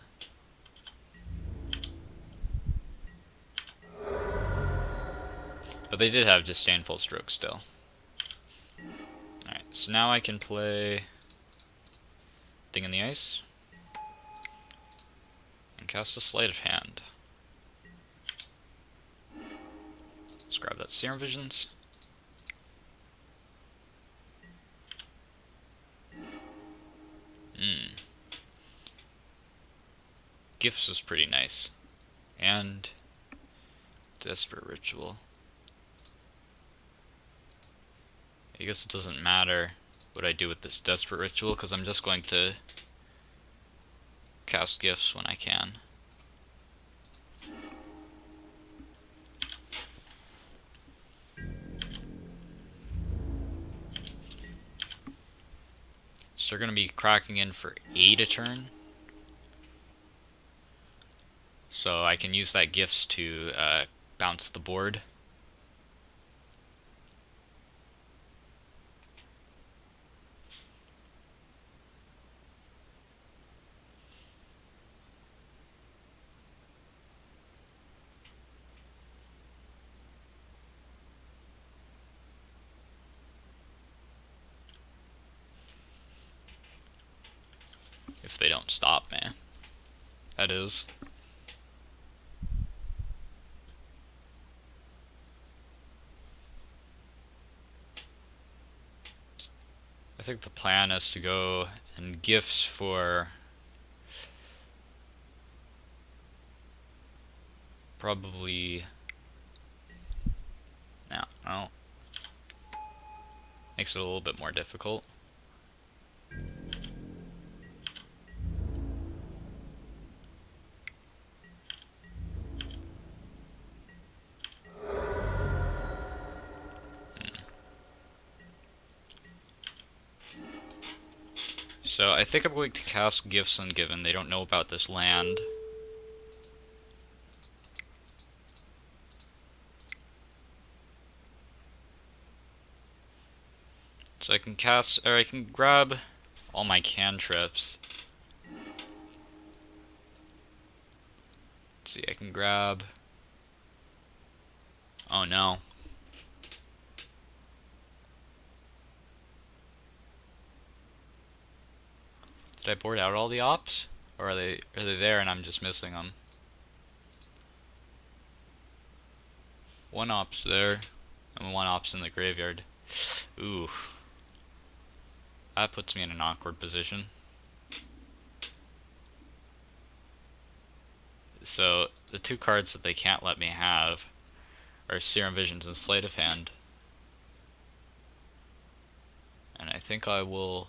But they did have Disdainful Stroke still. Alright, so now I can play Thing in the Ice and cast a Sleight of Hand. Let's grab that Serum Visions. Gifts is pretty nice. And Desperate Ritual. I guess it doesn't matter what I do with this Desperate Ritual, because I'm just going to cast Gifts when I can. So they're going to be cracking in for 8 a turn. So I can use that Gifts to bounce the board. If they don't stop me. That is. I think the plan is to go and Gifts for probably no. Makes it a little bit more difficult. So I think I'm going to cast Gifts Ungiven. They don't know about this land. So I can cast, or I can grab all my cantrips. Let's see, I can grab... Oh no. Did I board out all the ops? Or are they there and I'm just missing them? One op's there, and one op's in the graveyard. Ooh. That puts me in an awkward position. So the two cards that they can't let me have are Serum Visions and Sleight of Hand. And I think I will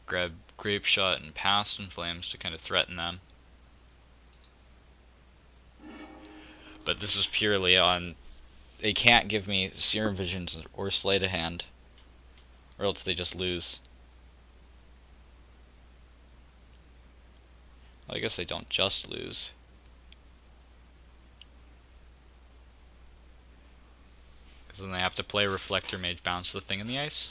grab Grape Shot and Past in Flames to kind of threaten them. But this is purely on... They can't give me Serum Visions or Sleight of Hand, or else they just lose. Well, I guess they don't just lose. Because then they have to play Reflector Mage, bounce the thing in the ice.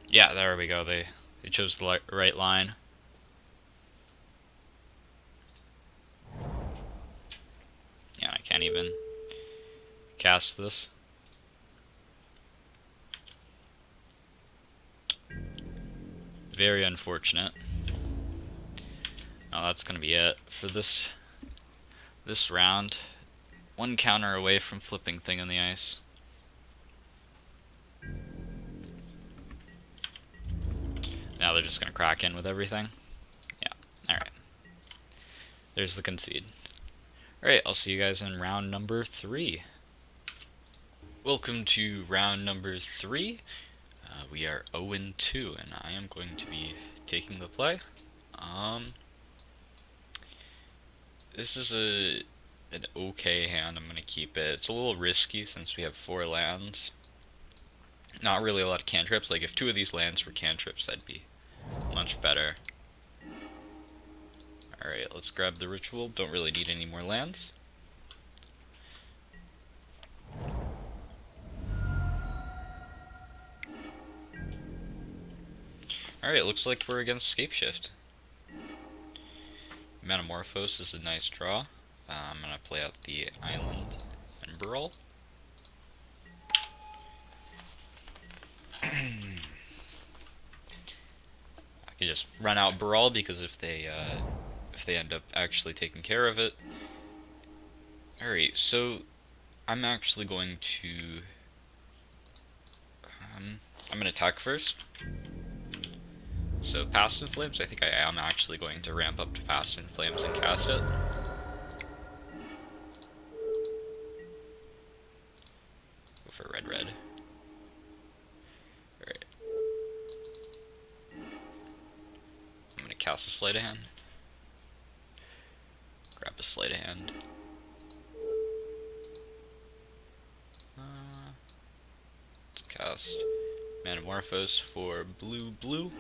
Yeah, there we go. They chose the right line. Yeah, I can't even cast this. Very unfortunate. Now that's gonna be it for this round. One counter away from flipping thing in the ice. Now they're just gonna crack in with everything. Yeah, alright. There's the concede. Alright, I'll see you guys in round number 3. Welcome to round number 3. We are 0-2, and I am going to be taking the play. This is an okay hand. I'm going to keep it. It's a little risky since we have 4 lands. Not really a lot of cantrips. Like, if 2 of these lands were cantrips, that'd be much better. Alright, let's grab the ritual. Don't really need any more lands. Alright, looks like we're against Scapeshift. Metamorphose is a nice draw. I'm going to play out the Island and Brawl. I could just run out Brawl because if they end up actually taking care of it. Alright, so I'm actually going to I'm going to attack first. So Past in Flames, I think I am actually going to ramp up to Past in Flames and cast it. Go for red. Alright. I'm going to cast a Sleight of Hand. Grab a Sleight of Hand. Let's cast Metamorphose for blue.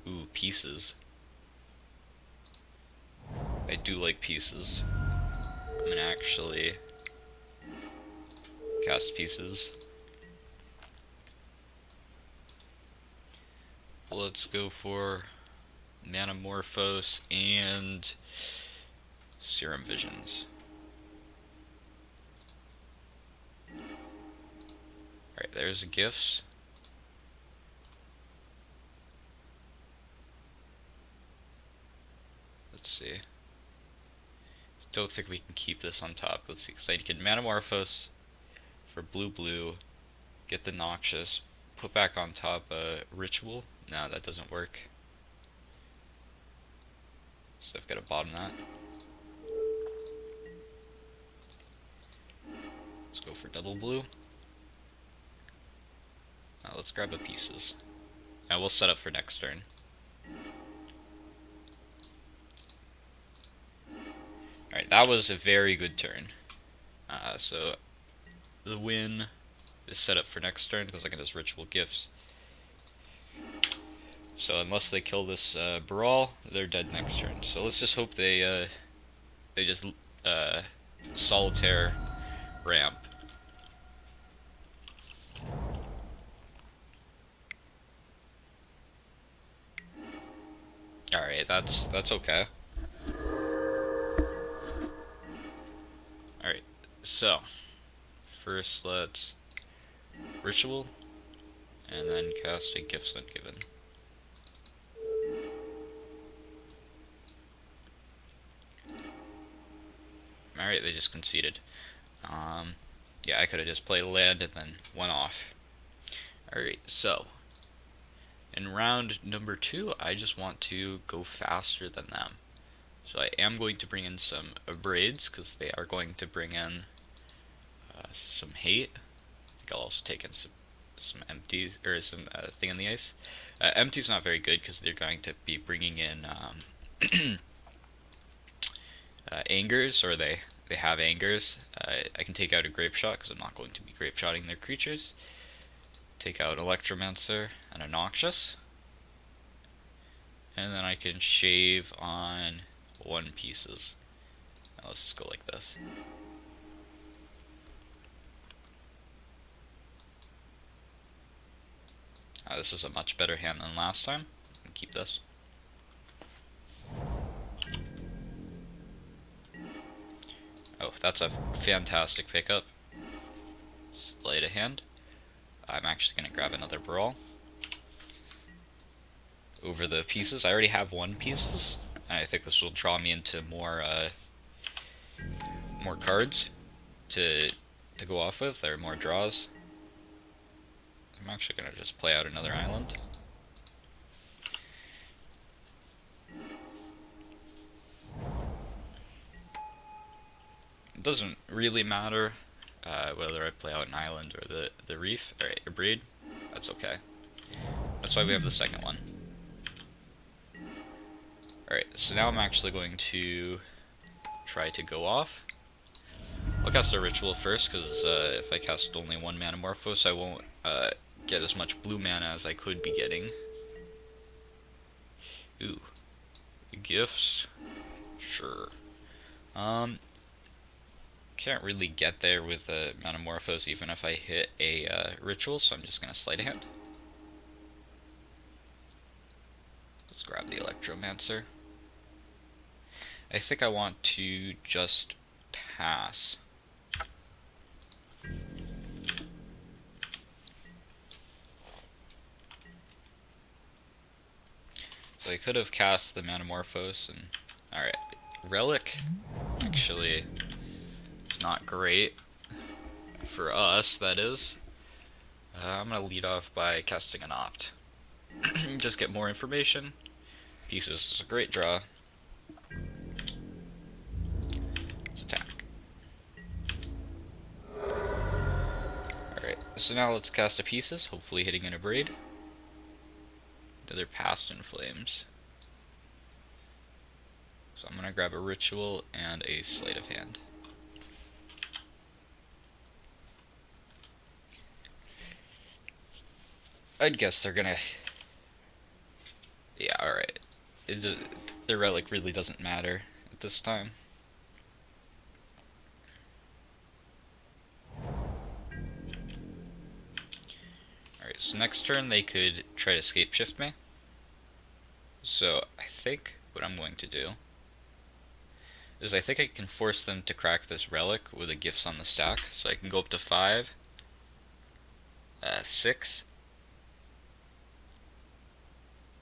Ooh, Pieces. I do like Pieces. I'm gonna actually cast Pieces. Let's go for Metamorphose and Serum Visions. Alright, there's gifts. Let's see. Don't think we can keep this on top. Let's see, because I can Metamorphose for blue, get the Noxious, put back on top a Ritual. No, that doesn't work. So I've got to bottom that. Let's go for double blue. Now let's grab the Pieces. Now we'll set up for next turn. Alright, that was a very good turn. So the win is set up for next turn because I can just Ritual Gifts. So unless they kill this Brawl, they're dead next turn. So let's just hope they just Solitaire ramp. Alright, that's okay. Alright, so first let's Ritual and then cast a Gifts Ungiven. Alright, they just conceded. Yeah, I could have just played a land and then went off. Alright, so in round number 2, I just want to go faster than them. So I am going to bring in some Abrades, because they are going to bring in some hate. I think I'll also take in some empties, or some thing in the ice. Empty's not very good, because they're going to be bringing in angers, or they have angers. I can take out a grape shot, because I'm not going to be grape shotting their creatures. Take out Electromancer and a Noxious. And then I can shave on 1 pieces. Now let's just go like this. This is a much better hand than last time. I'll keep this. Oh, that's a fantastic pickup. Sleight of hand. I'm actually going to grab another Brawl. Over the pieces. I already have 1 pieces. And I think this will draw me into more cards to go off with, or more draws. I'm actually going to just play out another island. It doesn't really matter whether I play out an island or the reef, or a breed. That's okay. That's why we have the second one. Alright, so now I'm actually going to try to go off. I'll cast a ritual first, because if I cast only 1 Manamorphose, I won't get as much blue mana as I could be getting. Ooh. Gifts? Sure. Can't really get there with a Manamorphose even if I hit a ritual, so I'm just gonna Sleight of Hand. Let's grab the Electromancer. I think I want to just pass. So I could have cast the Manamorphose and... Alright, Relic actually is not great. For us, that is. I'm going to lead off by casting an Opt. Just get more information. Pieces is a great draw. Let's attack. Alright, so now let's cast a Pieces, hopefully hitting an Abrade. Another Past in Flames. So I'm going to grab a Ritual and a Sleight of Hand. I'd guess they're gonna... Yeah, alright. The relic really doesn't matter at this time. Alright, so next turn they could try to Scape Shift me. So I think what I'm going to do is I think I can force them to crack this relic with the gifts on the stack. So I can go up to 5, 6,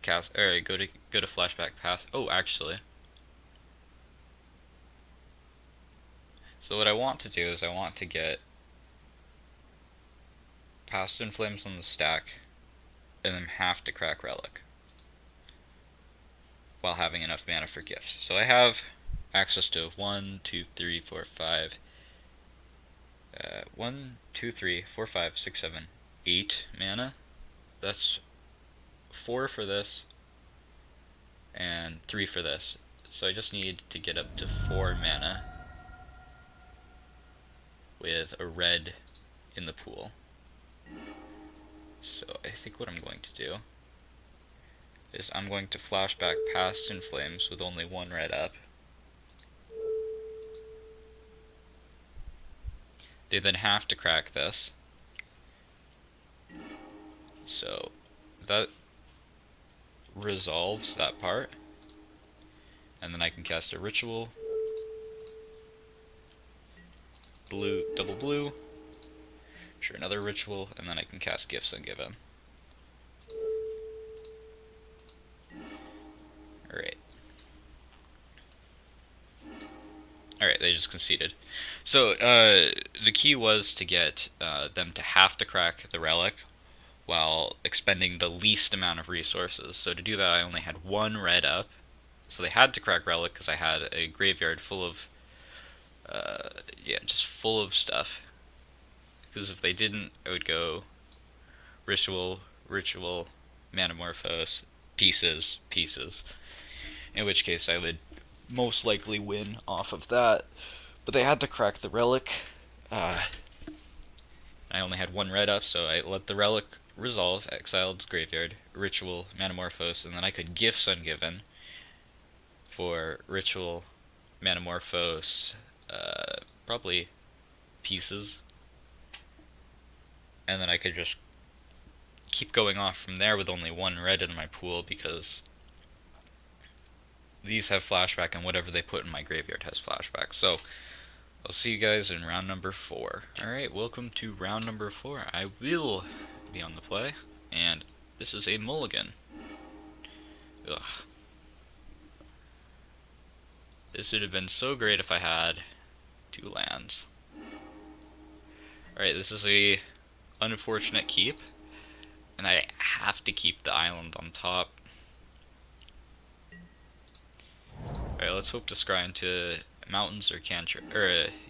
cast. Alright, go to flashback pass. Oh, actually. So what I want to do is I want to get Past in Flames on the stack, and then have to crack relic while having enough mana for gifts. So I have access to 1, 2, 3, 4, 5. 1, 2, 3, 4, 5, 6, 7, 8 mana. That's 4 for this, and 3 for this. So I just need to get up to 4 mana with a red in the pool. So I think what I'm going to do is I'm going to flashback Past in Flames with only 1 red up. They then have to crack this. So that resolves that part. And then I can cast a Ritual. Blue, double blue. Sure, another Ritual, and then I can cast Gifts and give him. Alright. Alright, they just conceded. So, the key was to get them to have to crack the relic while expending the least amount of resources. So to do that, I only had one red up. So they had to crack Relic because I had a graveyard full of, yeah, just full of stuff. Because if they didn't, I would go Ritual, Ritual, Manamorphose, Pieces, Pieces. In which case I would most likely win off of that. But they had to crack the Relic. I only had one red up, so I let the Relic resolve, exiled graveyard, Ritual, Manamorphose, and then I could Gifts Ungiven for Ritual, Manamorphose, probably Pieces, and then I could just keep going off from there with only one red in my pool because these have flashback and whatever they put in my graveyard has flashback. So I'll see you guys in round number 4. Alright, welcome to round number 4. I will be on the play, and this is a mulligan. Ugh. This would have been so great if I had 2 lands. Alright, this is a unfortunate keep, and I have to keep the island on top. Alright, let's hope to scry into mountains or cantrip,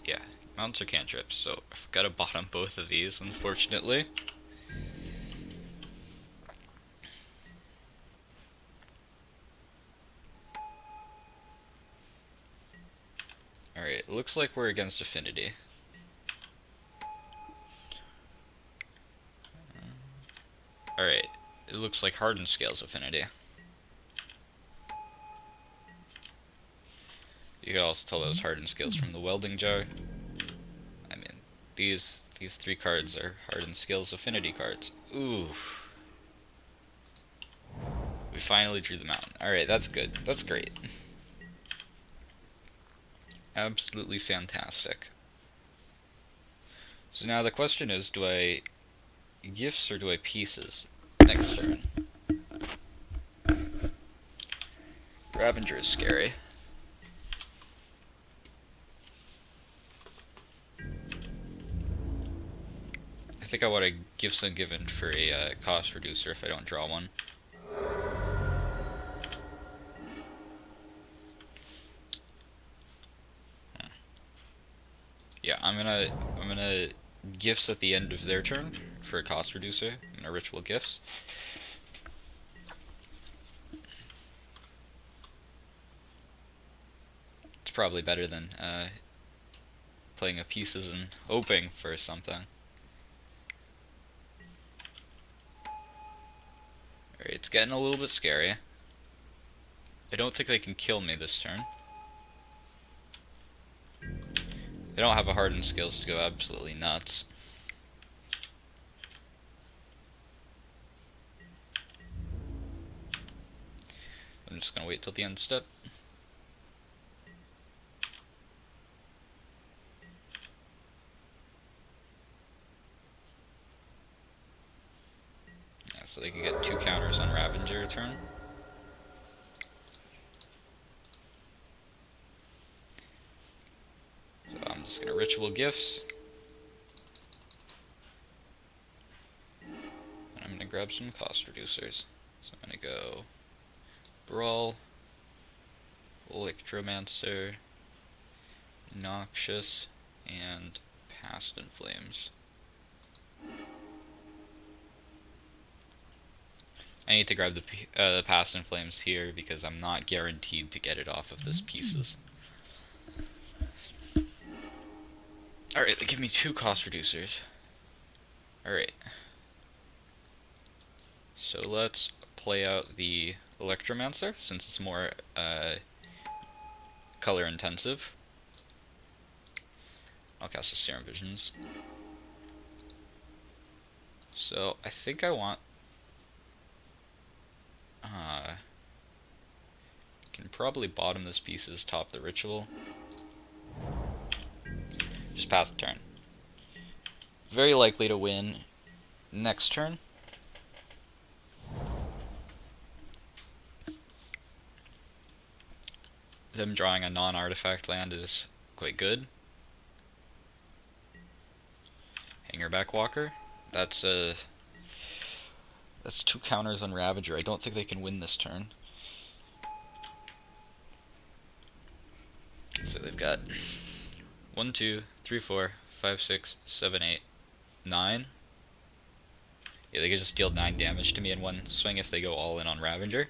yeah, mountains or cantrips. So I've got to bottom both of these, unfortunately. Alright, it looks like we're against Affinity. Alright, it looks like Hardened Scales Affinity. You can also tell those Hardened Scales from the Welding Jar. I mean, these 3 cards are Hardened Scales Affinity cards. Ooh. We finally drew the mountain. Alright, that's good. That's great. Absolutely fantastic. So now the question is, do I Gifts or do I Pieces next turn? Ravager is scary. I think I want to Gifts Ungiven for a cost reducer if I don't draw one. Yeah, I'm gonna Gifts at the end of their turn for a cost reducer. I'm gonna Ritual Gifts. It's probably better than playing a Pieces and hoping for something. Alright, it's getting a little bit scary. I don't think they can kill me this turn. They don't have a Hardened Scales to go absolutely nuts. I'm just gonna wait till the end step. Yeah, so they can get 2 counters on Ravager turn. So I'm just gonna Ritual Gifts. And I'm gonna grab some cost reducers. So I'm gonna go Brawl, Electromancer, Noxious, and Past in Flames. I need to grab the Past in Flames here because I'm not guaranteed to get it off of this Pieces. Alright, they give me 2 cost reducers. Alright. So let's play out the Electromancer, since it's more color intensive. I'll cast the Serum Visions. So I think I want can probably bottom this Pieces, top the Ritual. Just pass the turn. Very likely to win next turn. Them drawing a non-artifact land is quite good. Hangerback Walker. That's a That's 2 counters on Ravager. I don't think they can win this turn. So they've got 1, 2, 3, 4, 5, 6, 7, 8, 9. Yeah, they could just deal 9 damage to me in one swing if they go all in on Ravager.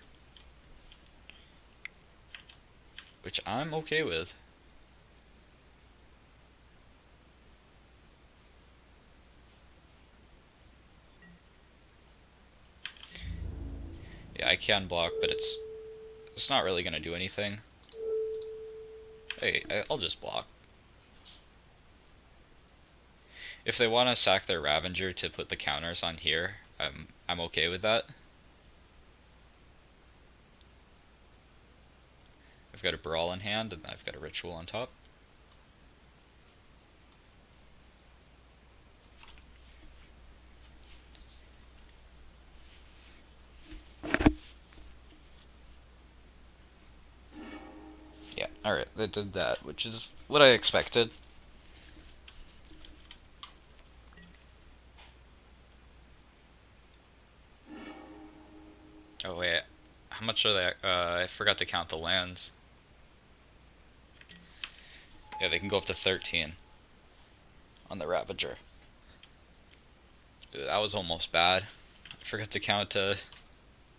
Which I'm okay with. Yeah, I can block, but it's not really gonna do anything. Hey, I'll just block. If they want to sack their Ravager to put the counters on here, I'm okay with that. I've got a Brawl in hand, and I've got a Ritual on top. Yeah, alright, they did that, which is what I expected. Oh wait, how much are they? I forgot to count the lands. Yeah, they can go up to 13 on the Ravager. Dude, that was almost bad. I forgot to count this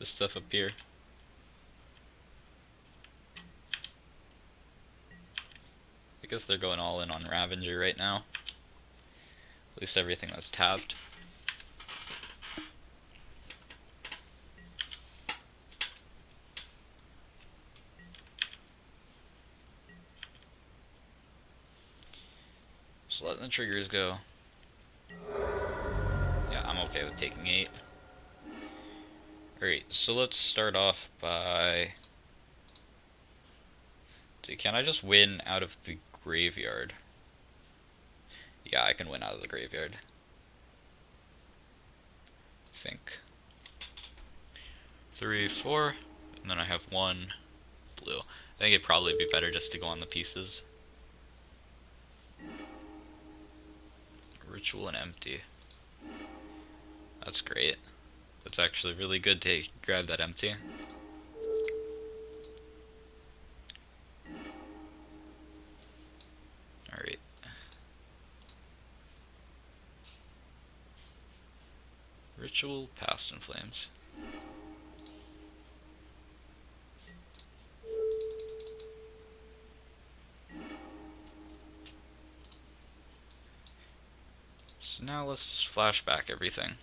stuff up here. I guess they're going all in on Ravager right now. At least everything that's tapped. So letting the triggers go. Yeah, I'm okay with taking 8. Alright, so let's start off by... See, can I just win out of the graveyard? Yeah, I can win out of the graveyard. I think. 3, 4, and then I have 1 blue. I think it'd probably be better just to go on the pieces. Ritual and empty. That's great. That's actually really good to grab that empty. Alright. Ritual, Past in Flames. So now let's just flashback everything.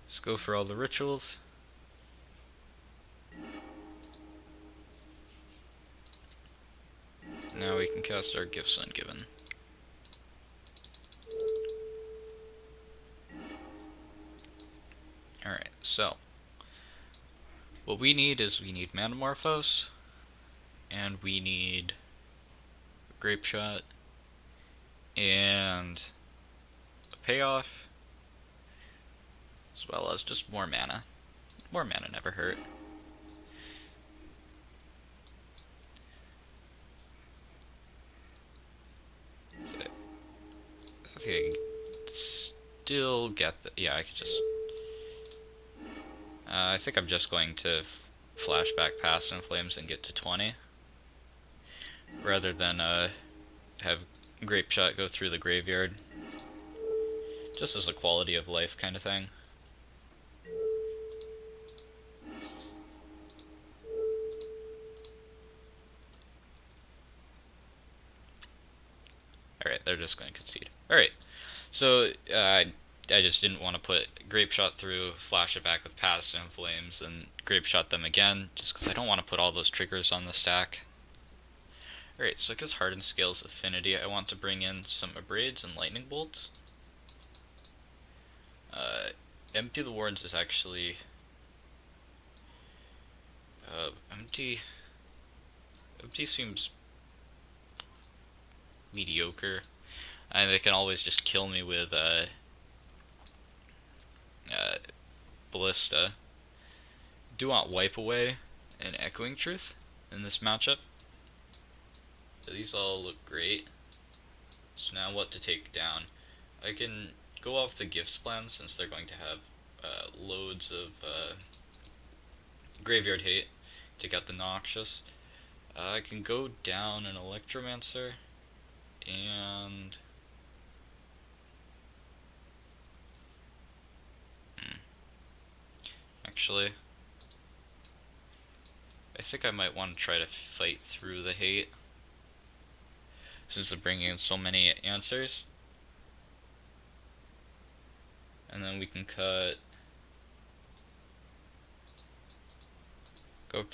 Let's go for all the rituals. Now we can cast our Gifts Ungiven. Alright, so what we need is we need Manamorphose, and we need Grape Shot, and a Payoff, as well as just more mana. More mana never hurt. I think I can still get the... Yeah, I could just... I think I'm just going to flashback Past in Flames and get to 20. Rather than have Grape Shot go through the graveyard. Just as a quality of life kind of thing. Alright, they're just going to concede. Alright, so I just didn't want to put Grape Shot through, flash it back with Past in Flames, and Grape Shot them again, just because I don't want to put all those triggers on the stack. Alright, so because Hardened Scales Affinity, I want to bring in some Abrades and Lightning Bolts. Empty the Wards is actually... Empty seems mediocre. And they can always just kill me with Ballista. Do want Wipe Away and Echoing Truth in this matchup. So these all look great. So now what to take down? I can go off the gifts plan since they're going to have loads of graveyard hate. Take out the Noxious. I can go down an Electromancer and actually I think I might want to try to fight through the hate since they're bringing in so many answers. And then we can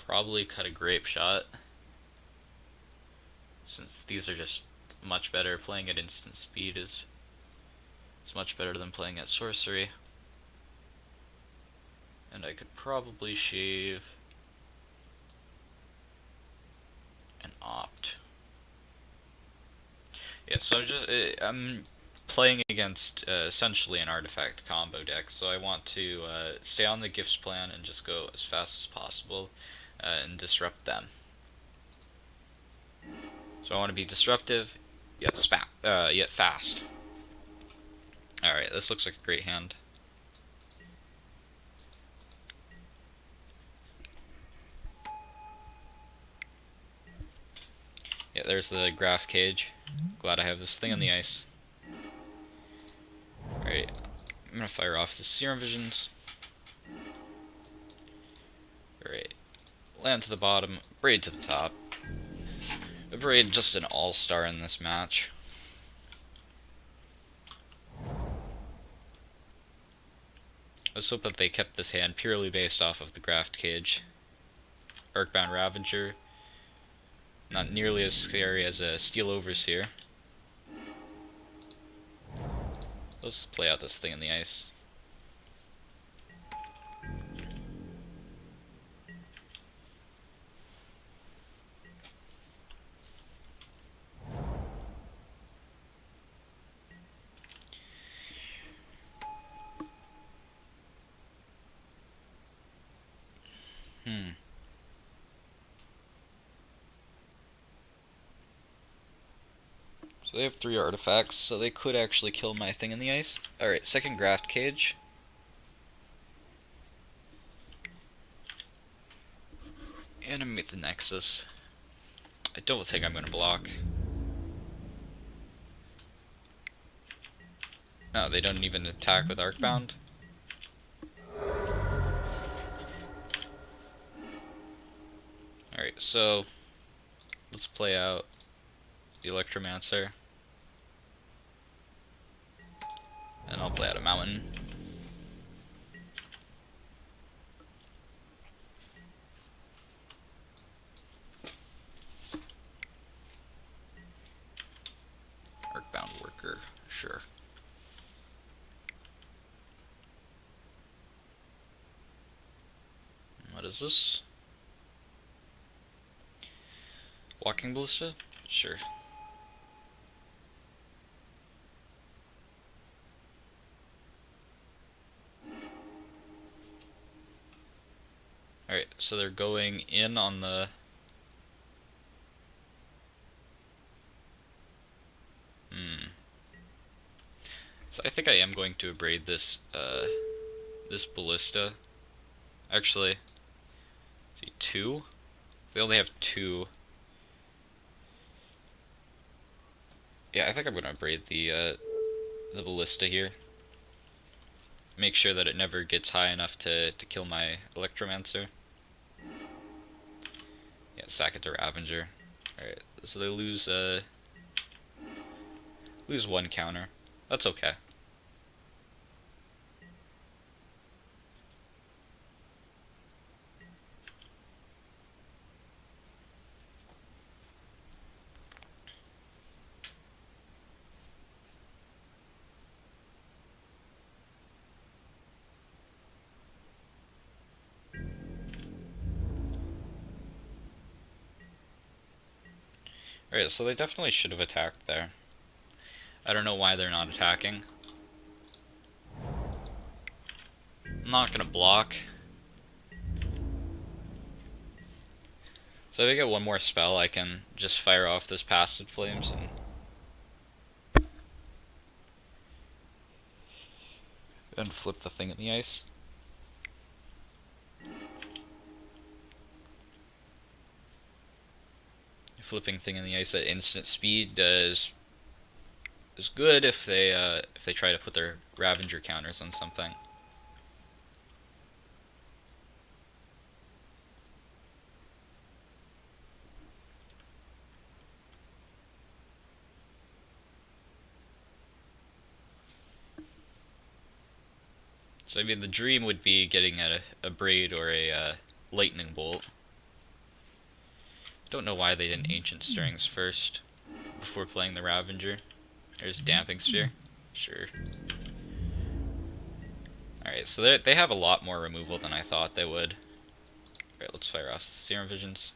probably cut a Grape Shot since these are just much better. Playing at instant speed is much better than playing at sorcery. And I could probably shave and opt. Yeah, so I'm playing against essentially an artifact combo deck, so I want to stay on the gifts plan and just go as fast as possible and disrupt them. So I want to be disruptive, yet fast. Alright, this looks like a great hand. Yeah, there's the Graph Cage. Glad I have this thing on the ice. Alright, I'm gonna fire off the Serum Visions. Alright, land to the bottom, Braid to the top. Braid just an all-star in this match. Let's hope that they kept this hand purely based off of the Graph Cage. Arcbound Ravager. Not nearly as scary as a Steel Overseer. Let's play out this thing in the ice. So they have 3 artifacts, so they could actually kill my thing in the ice. Alright, second Graph Cage. Animate the Nexus. I don't think I'm gonna block. No, they don't even attack with Arcbound. Alright, so let's play out the Electromancer. And I'll play out a Mountain. Arcbound Worker, sure. What is this? Walking Ballista? Sure. Alright, so they're going in on the... So I think I am going to abrade this, this Ballista. Actually, see, 2? They only have 2. Yeah, I think I'm gonna abrade the Ballista here. Make sure that it never gets high enough to kill my Electromancer. Yeah, sack it to Ravager. Alright, so they lose 1 counter. That's okay. Alright, so they definitely should have attacked there. I don't know why they're not attacking. I'm not gonna block. So if I get one more spell, I can just fire off this Passed Flames and... and flip the thing in the ice. Flipping thing in the ice at instant speed is good if they try to put their Ravager counters on something. So I mean, the dream would be getting a Braid or a Lightning Bolt. Don't know why they didn't Ancient Stirrings first before playing the Ravager. There's Damping Sphere. Sure. Alright, so they have a lot more removal than I thought they would. Alright, let's fire off Serum Visions.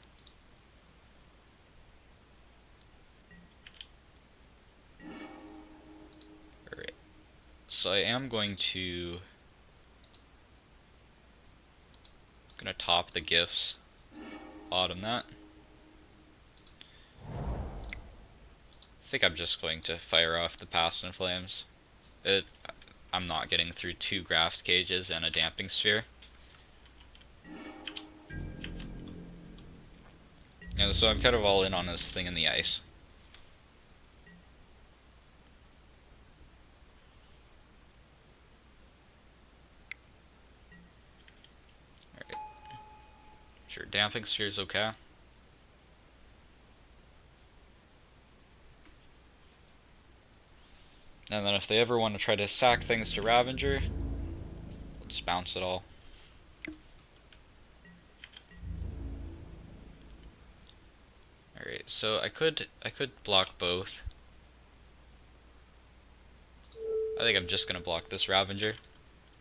Alright, so I am going to top the gifts, bottom that. I think I'm just going to fire off the Past in Flames. I'm not getting through 2 Graft Cages and a Damping Sphere. And so I'm kind of all in on this thing in the ice. Alright. Sure, Damping Sphere is okay. And then if they ever want to try to sack things to Ravager, we'll just bounce it all. Alright, so I could block both. I think I'm just gonna block this Ravager.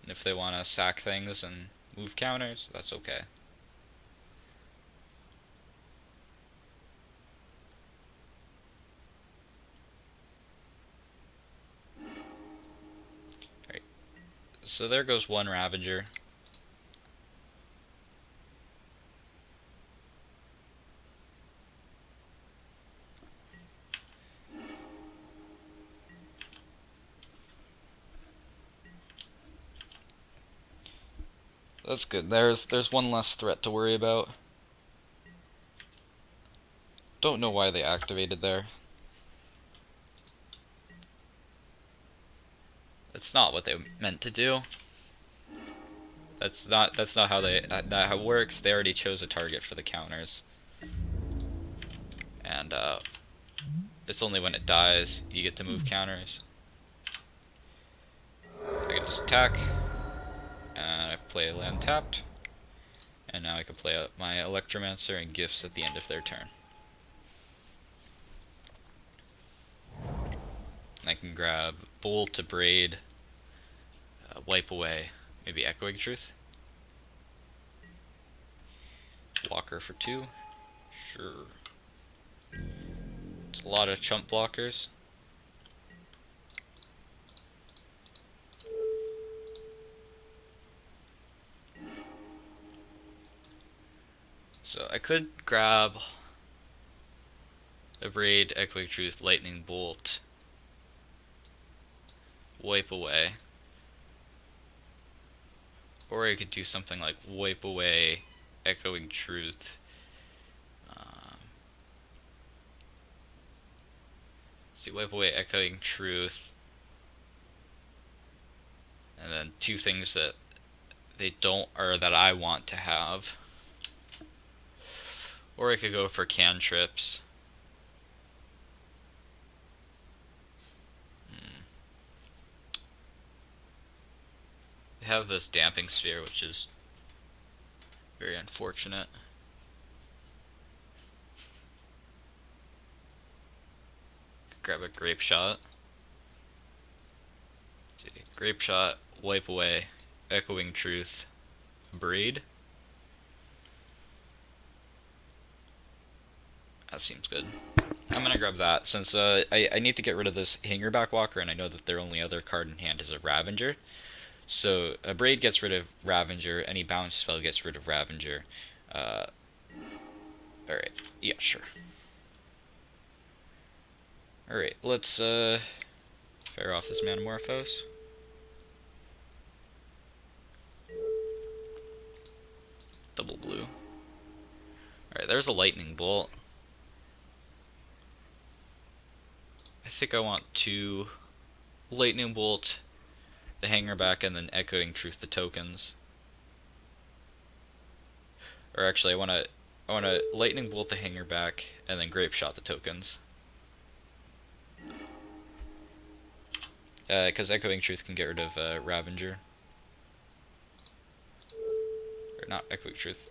And if they want to sack things and move counters, that's okay. Alright, so there goes one Ravager. That's good. There's one less threat to worry about. Don't know why they activated there. That's not what they meant to do. That's not how how it works. They already chose a target for the counters. And it's only when it dies you get to move counters. I can just attack. And I play a land tapped. And now I can play out my Electromancer and Gifts at the end of their turn. I can grab Bolt to Braid, wipe away, maybe Echoing Truth. Blocker for 2. Sure. It's a lot of chump blockers. So I could grab a Braid, Echoing Truth, Lightning Bolt, wipe away. Or I could do something like wipe away, Echoing Truth. See, wipe away Echoing Truth. And then 2 things that they don't, or that I want to have. Or I could go for cantrips. They have this Damping Sphere, which is very unfortunate. Grab a Grape Shot. See, Grape Shot, wipe away, Echoing Truth, Braid. That seems good. I'm gonna grab that since I need to get rid of this Hangerback Walker, and I know that their only other card in hand is a Ravager. So a Braid gets rid of Ravager, any bounce spell gets rid of Ravager. Alright, yeah, sure. Alright, let's fire off this Manamorphose. Alright, there's a lightning bolt. I think I want to lightning bolt the hanger back and then echoing truth the tokens. Or actually, I want to lightning bolt the hanger back and then grape shot the tokens. Because echoing truth can get rid of Ravager. Or not echoing truth.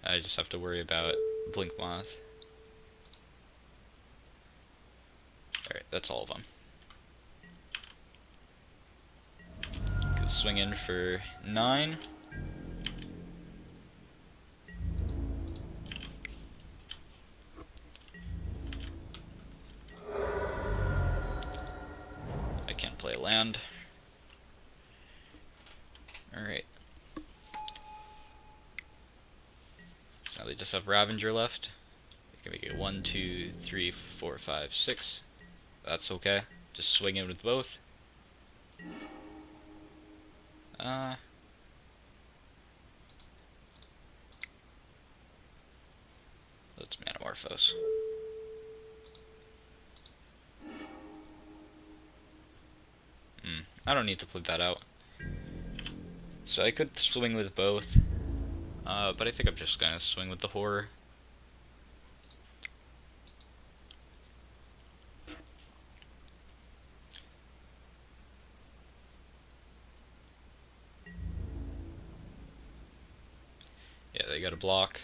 I just have to worry about Blink Moth. Alright, that's all of them. Go swing in for 9. I can't play land. Alright. So now they just have Ravager left. They can make it 1, 2, 3, 4, 5, 6. That's okay. Just swing in with both. Let's Manamorphose. I don't need to put that out. So I could swing with both, but I think I'm just gonna swing with the Horror. Yeah, they got a block.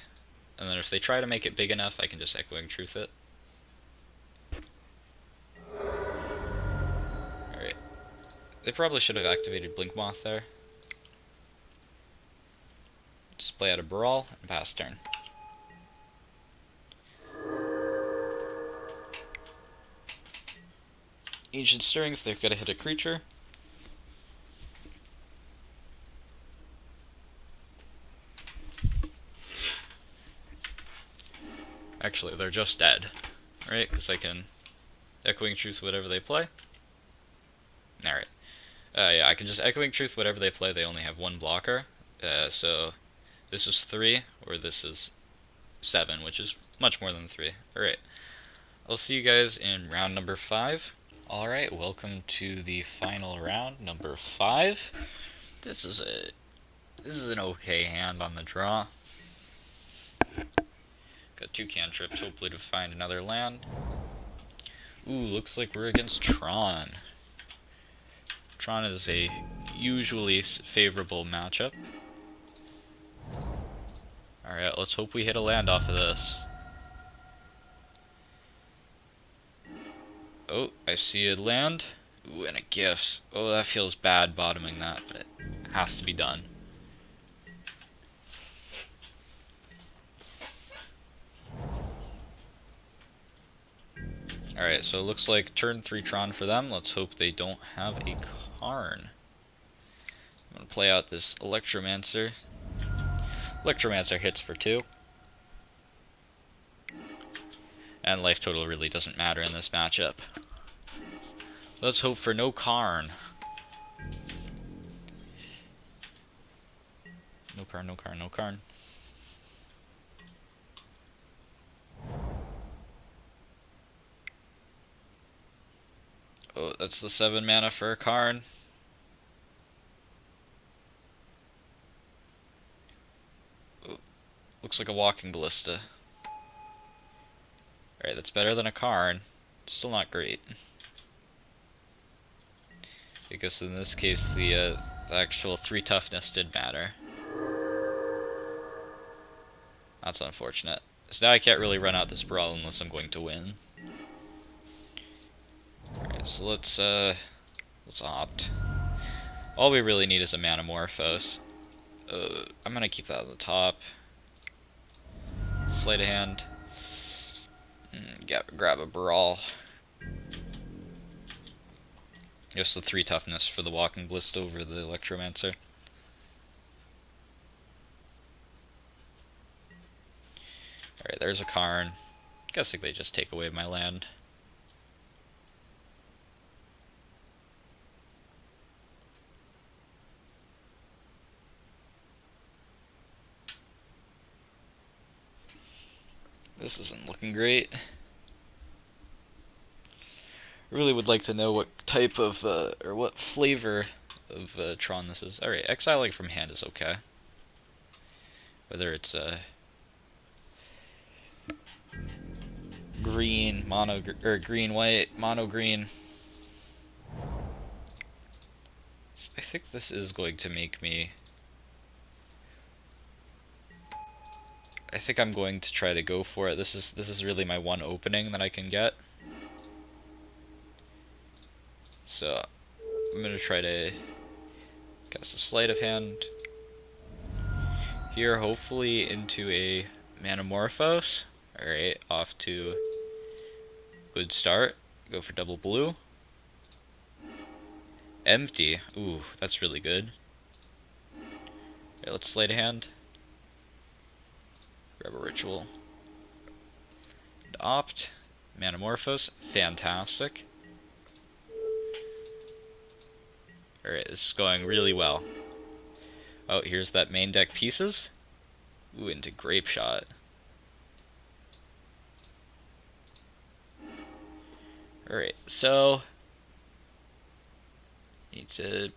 And then if they try to make it big enough, I can just Echoing Truth it. Alright. They probably should have activated Blink Moth there. Just play out a Brawl and pass turn. Ancient Stirrings, they've got to hit a creature. Actually, they're just dead, right? Because I can Echoing Truth whatever they play. Alright. Yeah, I can just Echoing Truth whatever they play. They only have one blocker. So this is 3, or this is 7, which is much more than 3. Alright. I'll see you guys in round number 5. Alright, welcome to the final round, number 5. This is an okay hand on the draw. Got 2 cantrips, hopefully to find another land. Ooh, looks like we're against Tron. Tron is a usually favorable matchup. Alright, let's hope we hit a land off of this. Oh, I see a land. Ooh, and a Gifts. Oh, that feels bad bottoming that, but it has to be done. Alright, so it looks like turn 3 Tron for them. Let's hope they don't have a Karn. I'm going to play out this Electromancer. Electromancer hits for 2. And life total really doesn't matter in this matchup. Let's hope for no Karn. No Karn, no Karn, no Karn. Oh, that's the 7 mana for a Karn. Oh, looks like a Walking Ballista. Alright, that's better than a Karn. Still not great. Because in this case, the actual 3 toughness did matter. That's unfortunate. So now I can't really run out this Brawl unless I'm going to win. Alright, so let's opt. All we really need is a Manamorphose. I'm gonna keep that on the top. Sleight of hand. Grab a Brawl. Just the 3 toughness for the Walking Ballista over the Electromancer. Alright, there's a Karn. Guessing they just take away my land. This isn't looking great. I really would like to know what type of, or what flavor of Tron this is. Alright, exiling from hand is okay. Whether it's green, mono, or green, white, mono, green. So I think this is going to make me... I think I'm going to try to go for it. This is really my one opening that I can get. So I'm gonna try to cast a sleight of hand here, hopefully into a Manamorphose. Alright, off to good start. Go for double blue. Empty. Ooh, that's really good. Okay, let's sleight a hand. Grab a ritual. Opt. Manamorphose. Fantastic. Alright, this is going really well. Oh, here's that main deck pieces. Ooh, into Grape Shot. Alright, so... need to...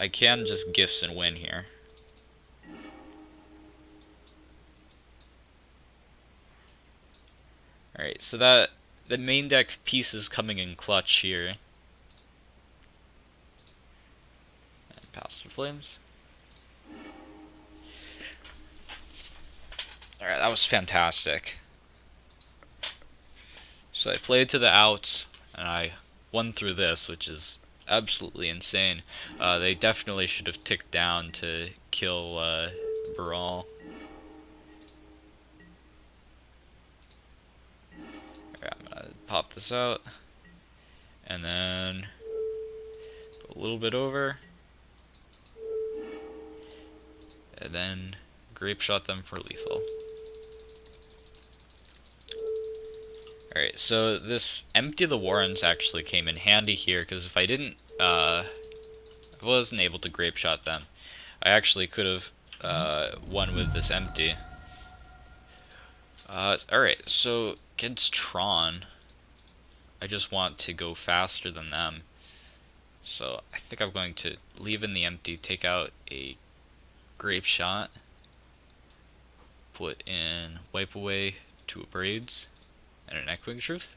I can just gifts and win here. Alright, so that... the main deck pieces coming in clutch here. And Past the Flames. Alright, that was fantastic. So I played to the outs, and I won through this, which is absolutely insane. They definitely should have ticked down to kill Baral. Alright, I'm gonna pop this out, and then go a little bit over, and then Grape Shot them for lethal. Alright, so this Empty the Warrens actually came in handy here, because if I didn't, I wasn't able to Grape Shot them, I actually could have won with this Empty. Alright, so against Tron, I just want to go faster than them. So I think I'm going to leave in the Empty, take out a Grape Shot, put in Wipe Away 2 Abrades, and an Echoing Truth.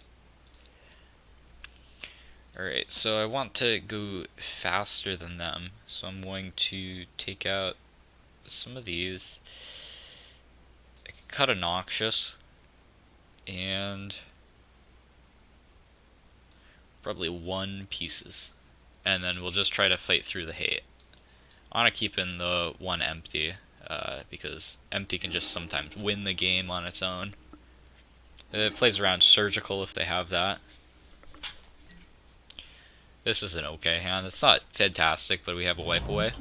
Alright, so I want to go faster than them, so I'm going to take out some of these. I can cut a Noxious, and probably 1 pieces, and then we'll just try to fight through the hate. I want to keep in the 1 Empty, because Empty can just sometimes win the game on its own. It plays around Surgical if they have that. This is an okay hand. It's not fantastic, but we have a Wipe Away.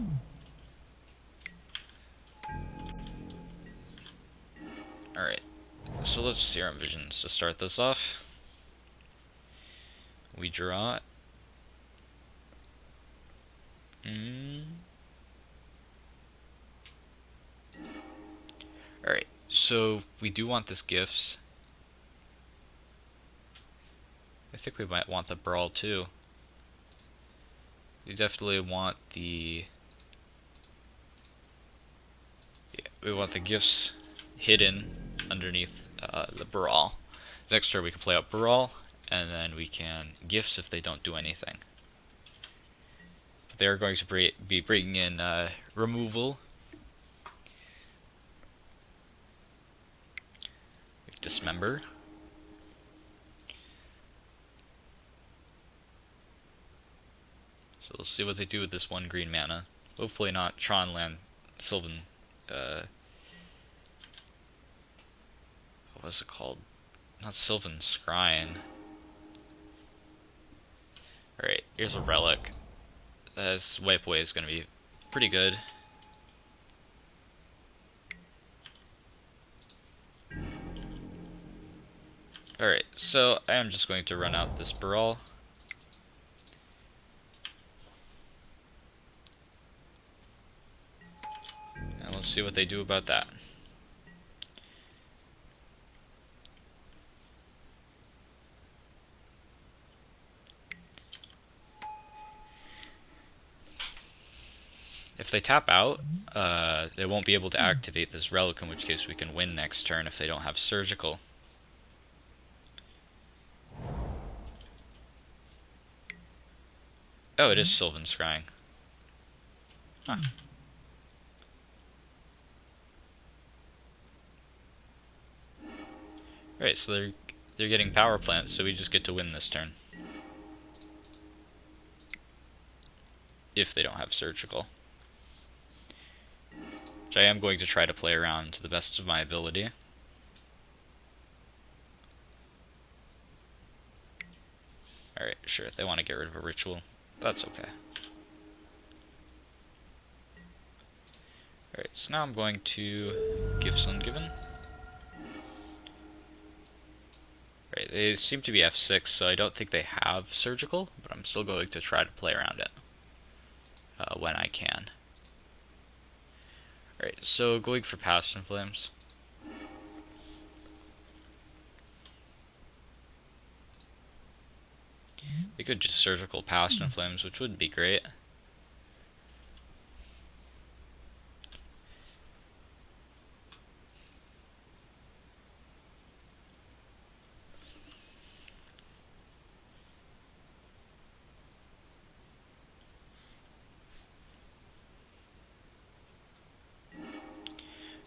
Alright, so let's Serum Visions to start this off. We draw it. Alright, so we do want this Gifts. I think we might want the Brawl too. We definitely want the... yeah, we want the Gifts hidden underneath the Brawl. Next turn we can play out Brawl, and then we can Gifts if they don't do anything. But they're going to be bringing in Removal. Dismember. So we'll see what they do with this 1 green mana. Hopefully not Tron Land Sylvan. What was it called? Not Sylvan Scrying. Alright, here's a Relic. This Wipe Away is going to be pretty good. Alright, so I am just going to run out this Brawl. And we'll see what they do about that. If they tap out, they won't be able to activate this relic, in which case we can win next turn if they don't have surgical. Oh, it is Sylvan Scrying. Huh. Right, so they're getting power plants, so we just get to win this turn. If they don't have surgical. Which I am going to try to play around to the best of my ability. Alright, sure, they want to get rid of a ritual. That's okay. Alright, so now I'm going to Gifts Ungiven. Right, they seem to be F6, so I don't think they have surgical, but I'm still going to try to play around it when I can. Alright, so going for Past in Flames. They could just surgical Past in Flames, which would be great.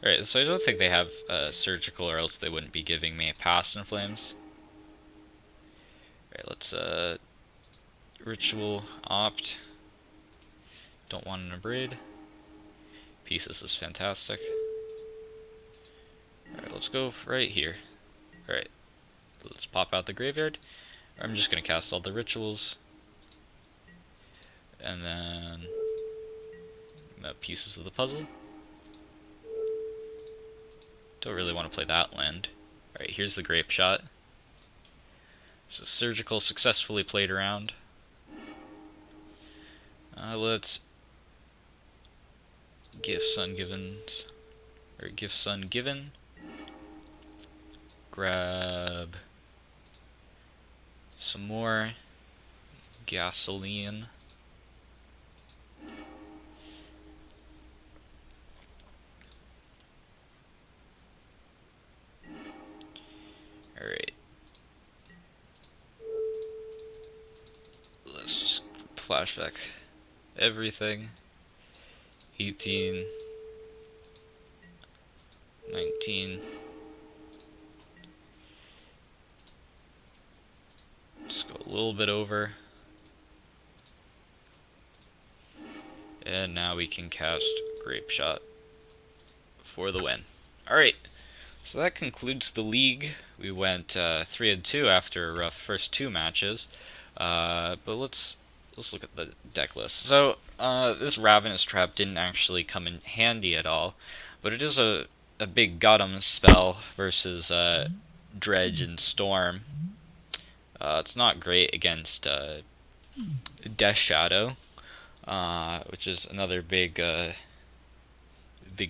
Alright, so I don't think they have surgical, or else they wouldn't be giving me a Past in Flames. Alright, let's Ritual, Opt. Don't want an Abrade. Pieces is fantastic. Alright, let's go right here. Alright, let's pop out the graveyard. I'm just going to cast all the rituals. And then pieces of the puzzle. Don't really want to play that land. Alright, here's the Grape Shot. So surgical successfully played around. Let's Gifts Ungiven, or Gifts Ungiven. Grab some more gasoline. Alright. Let's just flashback everything. 18, 19. Just go a little bit over. And now we can cast Grape Shot for the win. Alright, so that concludes the league. We went 3-2 after a rough first two matches. But let's look at the deck list. So, this Ravenous Trap didn't actually come in handy at all, but it is a big Gottam spell versus Dredge and Storm. It's not great against Death Shadow, which is another big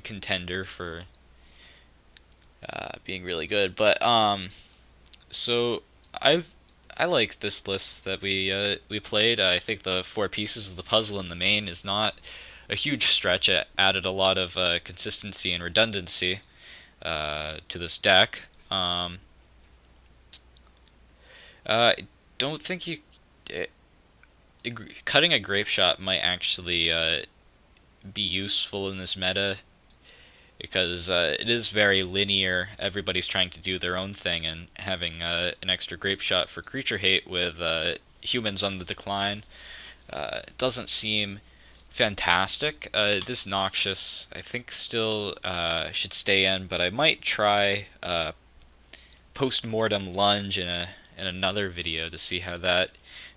contender for being really good. But so I like this list that we played. I think the 4 pieces of the puzzle in the main is not a huge stretch. It added a lot of consistency and redundancy to this deck. I don't think cutting a Grape Shot might actually be useful in this meta, because it is very linear. Everybody's trying to do their own thing, and having an extra Grape Shot for creature hate with humans on the decline doesn't seem fantastic. This Noxious, I think, still should stay in, but I might try Post-Mortem Lunge in another video to see how that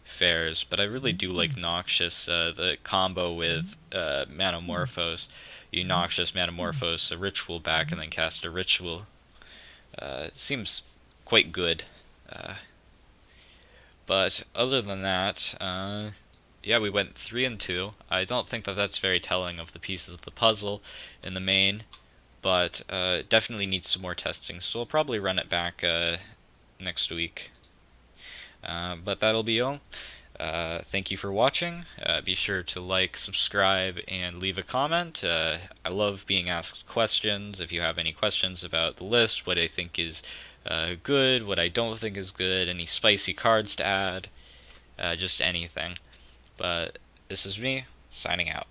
fares. But I really do like Noxious, the combo with Manamorphose. You Noxious, Manamorphose, a Ritual back, and then cast a Ritual. Seems quite good. But other than that, yeah, we went 3-2. I don't think that that's very telling of the pieces of the puzzle in the main, but definitely needs some more testing, so I'll probably run it back next week. But that'll be all. Thank you for watching. Be sure to like, subscribe, and leave a comment. I love being asked questions. If you have any questions about the list, what I think is good, what I don't think is good, any spicy cards to add, just anything. But this is me, signing out.